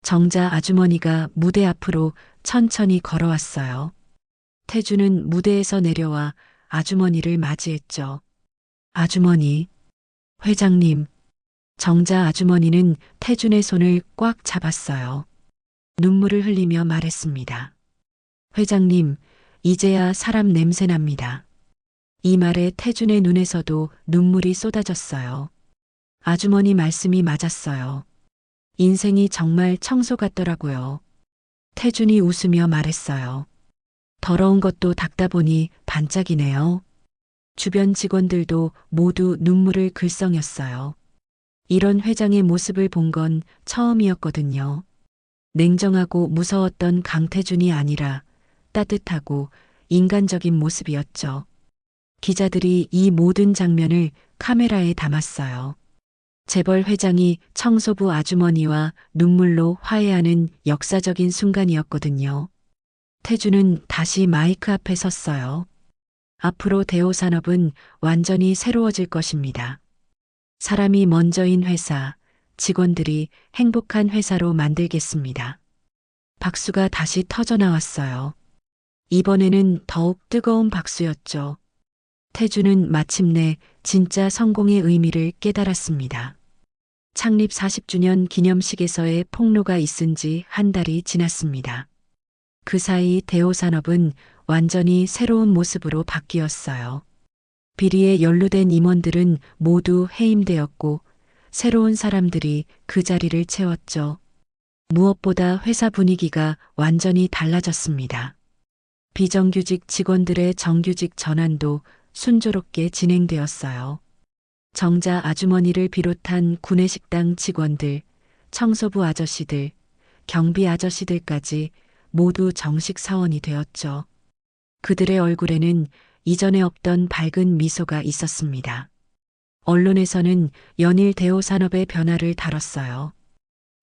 정자 아주머니가 무대 앞으로 천천히 걸어왔어요. 태주는 무대에서 내려와 아주머니를 맞이했죠. 아주머니, 회장님. 정자 아주머니는 태준의 손을 꽉 잡았어요. 눈물을 흘리며 말했습니다. 회장님, 이제야 사람 냄새 납니다. 이 말에 태준의 눈에서도 눈물이 쏟아졌어요. 아주머니 말씀이 맞았어요. 인생이 정말 청소 같더라고요. 태준이 웃으며 말했어요. 더러운 것도 닦다 보니 반짝이네요. 주변 직원들도 모두 눈물을 글썽였어요. 이런 회장의 모습을 본 건 처음이었거든요. 냉정하고 무서웠던 강태준이 아니라 따뜻하고 인간적인 모습이었죠. 기자들이 이 모든 장면을 카메라에 담았어요. 재벌 회장이 청소부 아주머니와 눈물로 화해하는 역사적인 순간이었거든요. 태준은 다시 마이크 앞에 섰어요. 앞으로 대호산업은 완전히 새로워질 것입니다. 사람이 먼저인 회사, 직원들이 행복한 회사로 만들겠습니다. 박수가 다시 터져 나왔어요. 이번에는 더욱 뜨거운 박수였죠. 태준은 마침내 진짜 성공의 의미를 깨달았습니다. 창립 40주년 기념식에서의 폭로가 있은 지 한 달이 지났습니다. 그 사이 대호산업은 완전히 새로운 모습으로 바뀌었어요. 비리에 연루된 임원들은 모두 해임되었고 새로운 사람들이 그 자리를 채웠죠. 무엇보다 회사 분위기가 완전히 달라졌습니다. 비정규직 직원들의 정규직 전환도 순조롭게 진행되었어요. 정자 아주머니를 비롯한 구내식당 직원들, 청소부 아저씨들, 경비 아저씨들까지 모두 정식 사원이 되었죠. 그들의 얼굴에는 이전에 없던 밝은 미소가 있었습니다. 언론에서는 연일 대호산업의 변화를 다뤘어요.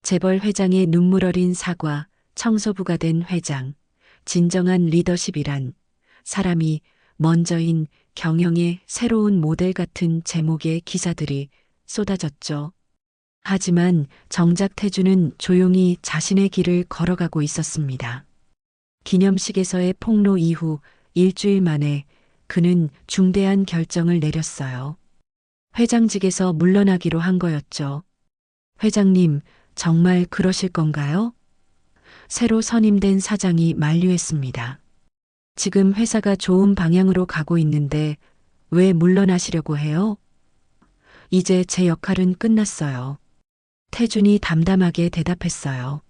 재벌 회장의 눈물 어린 사과, 청소부가 된 회장, 진정한 리더십이란 사람이 먼저인 경영의 새로운 모델 같은 제목의 기사들이 쏟아졌죠. 하지만 정작 태준은 조용히 자신의 길을 걸어가고 있었습니다. 기념식에서의 폭로 이후 일주일 만에 그는 중대한 결정을 내렸어요. 회장직에서 물러나기로 한 거였죠. 회장님, 정말 그러실 건가요? 새로 선임된 사장이 만류했습니다. 지금 회사가 좋은 방향으로 가고 있는데 왜 물러나시려고 해요? 이제 제 역할은 끝났어요. 태준이 담담하게 대답했어요.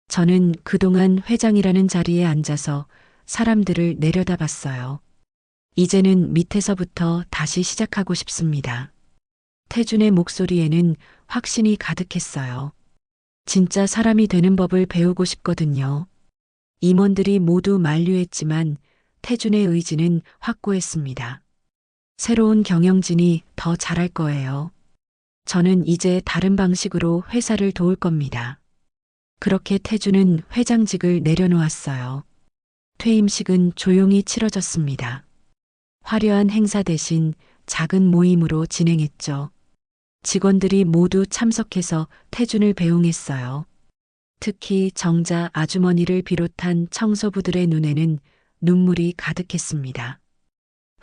저는 그동안 회장이라는 자리에 앉아서 사람들을 내려다봤어요. 이제는 밑에서부터 다시 시작하고 싶습니다. 태준의 목소리에는 확신이 가득했어요. 진짜 사람이 되는 법을 배우고 싶거든요. 임원들이 모두 만류했지만 태준의 의지는 확고했습니다. 새로운 경영진이 더 잘할 거예요. 저는 이제 다른 방식으로 회사를 도울 겁니다. 그렇게 태준은 회장직을 내려놓았어요. 퇴임식은 조용히 치러졌습니다. 화려한 행사 대신 작은 모임으로 진행했죠. 직원들이 모두 참석해서 태준을 배웅했어요. 특히 정자 아주머니를 비롯한 청소부들의 눈에는 눈물이 가득했습니다.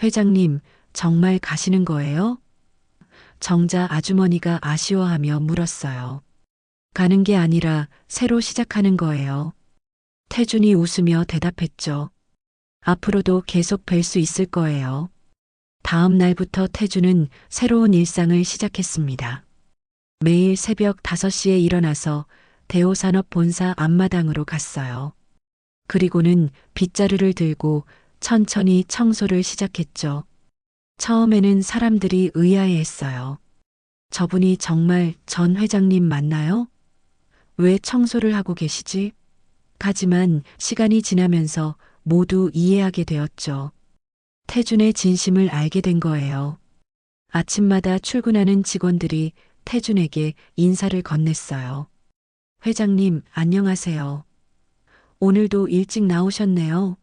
회장님, 정말 가시는 거예요? 정자 아주머니가 아쉬워하며 물었어요. 가는 게 아니라 새로 시작하는 거예요. 태준이 웃으며 대답했죠. 앞으로도 계속 뵐 수 있을 거예요. 다음 날부터 태준은 새로운 일상을 시작했습니다. 매일 새벽 5시에 일어나서 대호산업 본사 앞마당으로 갔어요. 그리고는 빗자루를 들고 천천히 청소를 시작했죠. 처음에는 사람들이 의아해했어요. 저분이 정말 전 회장님 맞나요? 왜 청소를 하고 계시지? 하지만 시간이 지나면서 모두 이해하게 되었죠. 태준의 진심을 알게 된 거예요. 아침마다 출근하는 직원들이 태준에게 인사를 건넸어요. 회장님, 안녕하세요. 오늘도 일찍 나오셨네요.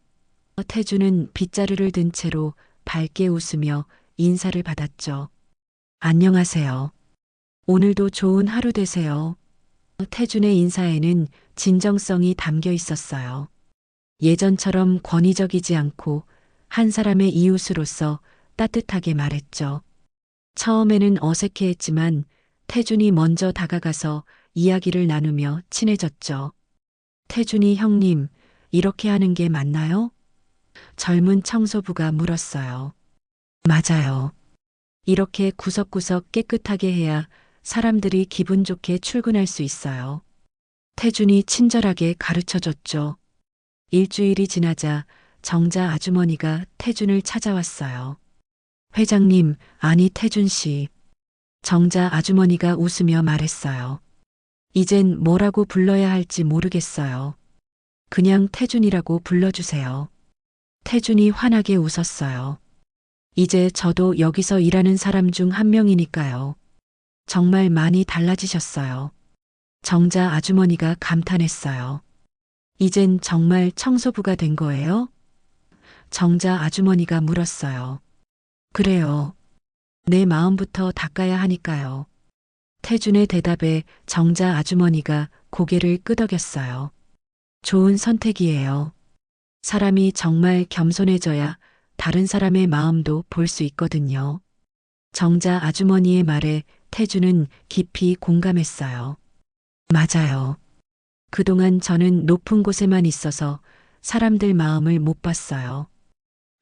태준은 빗자루를 든 채로 밝게 웃으며 인사를 받았죠. 안녕하세요. 오늘도 좋은 하루 되세요. 태준의 인사에는 진정성이 담겨 있었어요. 예전처럼 권위적이지 않고 한 사람의 이웃으로서 따뜻하게 말했죠. 처음에는 어색해했지만 태준이 먼저 다가가서 이야기를 나누며 친해졌죠. 태준이 형님, 이렇게 하는 게 맞나요? 젊은 청소부가 물었어요. 맞아요. 이렇게 구석구석 깨끗하게 해야 사람들이 기분 좋게 출근할 수 있어요. 태준이 친절하게 가르쳐줬죠. 일주일이 지나자 정자 아주머니가 태준을 찾아왔어요. 회장님, 아니 태준 씨. 정자 아주머니가 웃으며 말했어요. 이젠 뭐라고 불러야 할지 모르겠어요. 그냥 태준이라고 불러주세요. 태준이 환하게 웃었어요. 이제 저도 여기서 일하는 사람 중 한 명이니까요. 정말 많이 달라지셨어요. 정자 아주머니가 감탄했어요. 이젠 정말 청소부가 된 거예요? 정자 아주머니가 물었어요. 그래요. 내 마음부터 닦아야 하니까요. 태준의 대답에 정자 아주머니가 고개를 끄덕였어요. 좋은 선택이에요. 사람이 정말 겸손해져야 다른 사람의 마음도 볼 수 있거든요. 정자 아주머니의 말에 태준은 깊이 공감했어요. 맞아요. 그동안 저는 높은 곳에만 있어서 사람들 마음을 못 봤어요.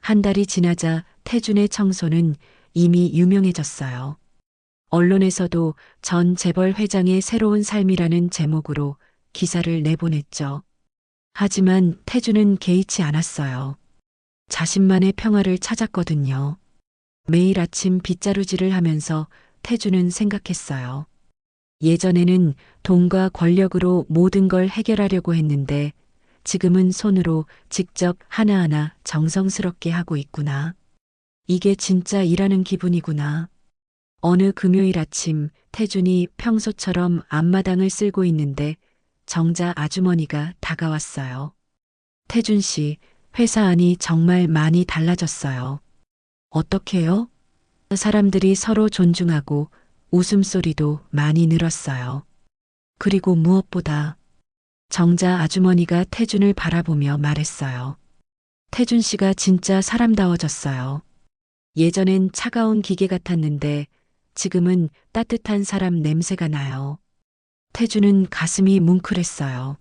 한 달이 지나자 태준의 청소는 이미 유명해졌어요. 언론에서도 전 재벌 회장의 새로운 삶이라는 제목으로 기사를 내보냈죠. 하지만 태준은 개의치 않았어요. 자신만의 평화를 찾았거든요. 매일 아침 빗자루질을 하면서 태준은 생각했어요. 예전에는 돈과 권력으로 모든 걸 해결하려고 했는데 지금은 손으로 직접 하나하나 정성스럽게 하고 있구나. 이게 진짜 일하는 기분이구나. 어느 금요일 아침 태준이 평소처럼 앞마당을 쓸고 있는데 정자 아주머니가 다가왔어요. 태준 씨, 회사 안이 정말 많이 달라졌어요. 어떻게요? 사람들이 서로 존중하고 웃음소리도 많이 늘었어요. 그리고 무엇보다 정자 아주머니가 태준을 바라보며 말했어요. 태준 씨가 진짜 사람다워졌어요. 예전엔 차가운 기계 같았는데 지금은 따뜻한 사람 냄새가 나요. 태준은 가슴이 뭉클했어요.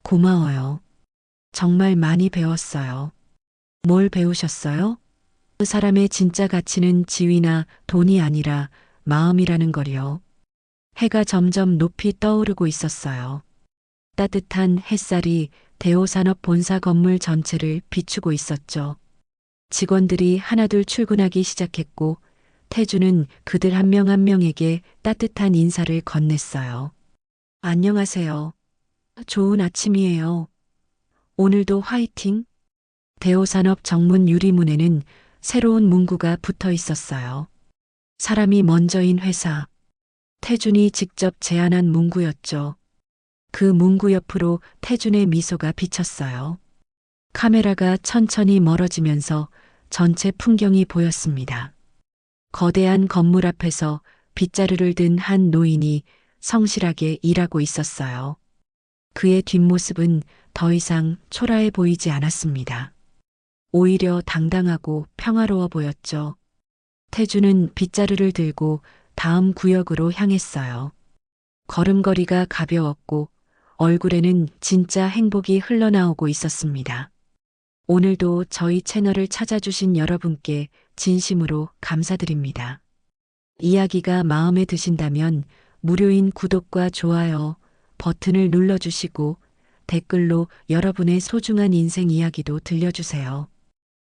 고마워요. 정말 많이 배웠어요. 뭘 배우셨어요? 그 사람의 진짜 가치는 지위나 돈이 아니라 마음이라는 거요. 해가 점점 높이 떠오르고 있었어요. 따뜻한 햇살이 대호산업 본사 건물 전체를 비추고 있었죠. 직원들이 하나둘 출근하기 시작했고 태준은 그들 한 명 한 명에게 따뜻한 인사를 건넸어요. 안녕하세요. 좋은 아침이에요. 오늘도 화이팅! 대호산업 정문 유리문에는 새로운 문구가 붙어 있었어요. 사람이 먼저인 회사. 태준이 직접 제안한 문구였죠. 그 문구 옆으로 태준의 미소가 비쳤어요. 카메라가 천천히 멀어지면서 전체 풍경이 보였습니다. 거대한 건물 앞에서 빗자루를 든 한 노인이 성실하게 일하고 있었어요. 그의 뒷모습은 더 이상 초라해 보이지 않았습니다. 오히려 당당하고 평화로워 보였죠. 태주는 빗자루를 들고 다음 구역으로 향했어요. 걸음걸이가 가벼웠고 얼굴에는 진짜 행복이 흘러나오고 있었습니다. 오늘도 저희 채널을 찾아주신 여러분께 진심으로 감사드립니다. 이야기가 마음에 드신다면 무료인 구독과 좋아요 버튼을 눌러주시고 댓글로 여러분의 소중한 인생 이야기도 들려주세요.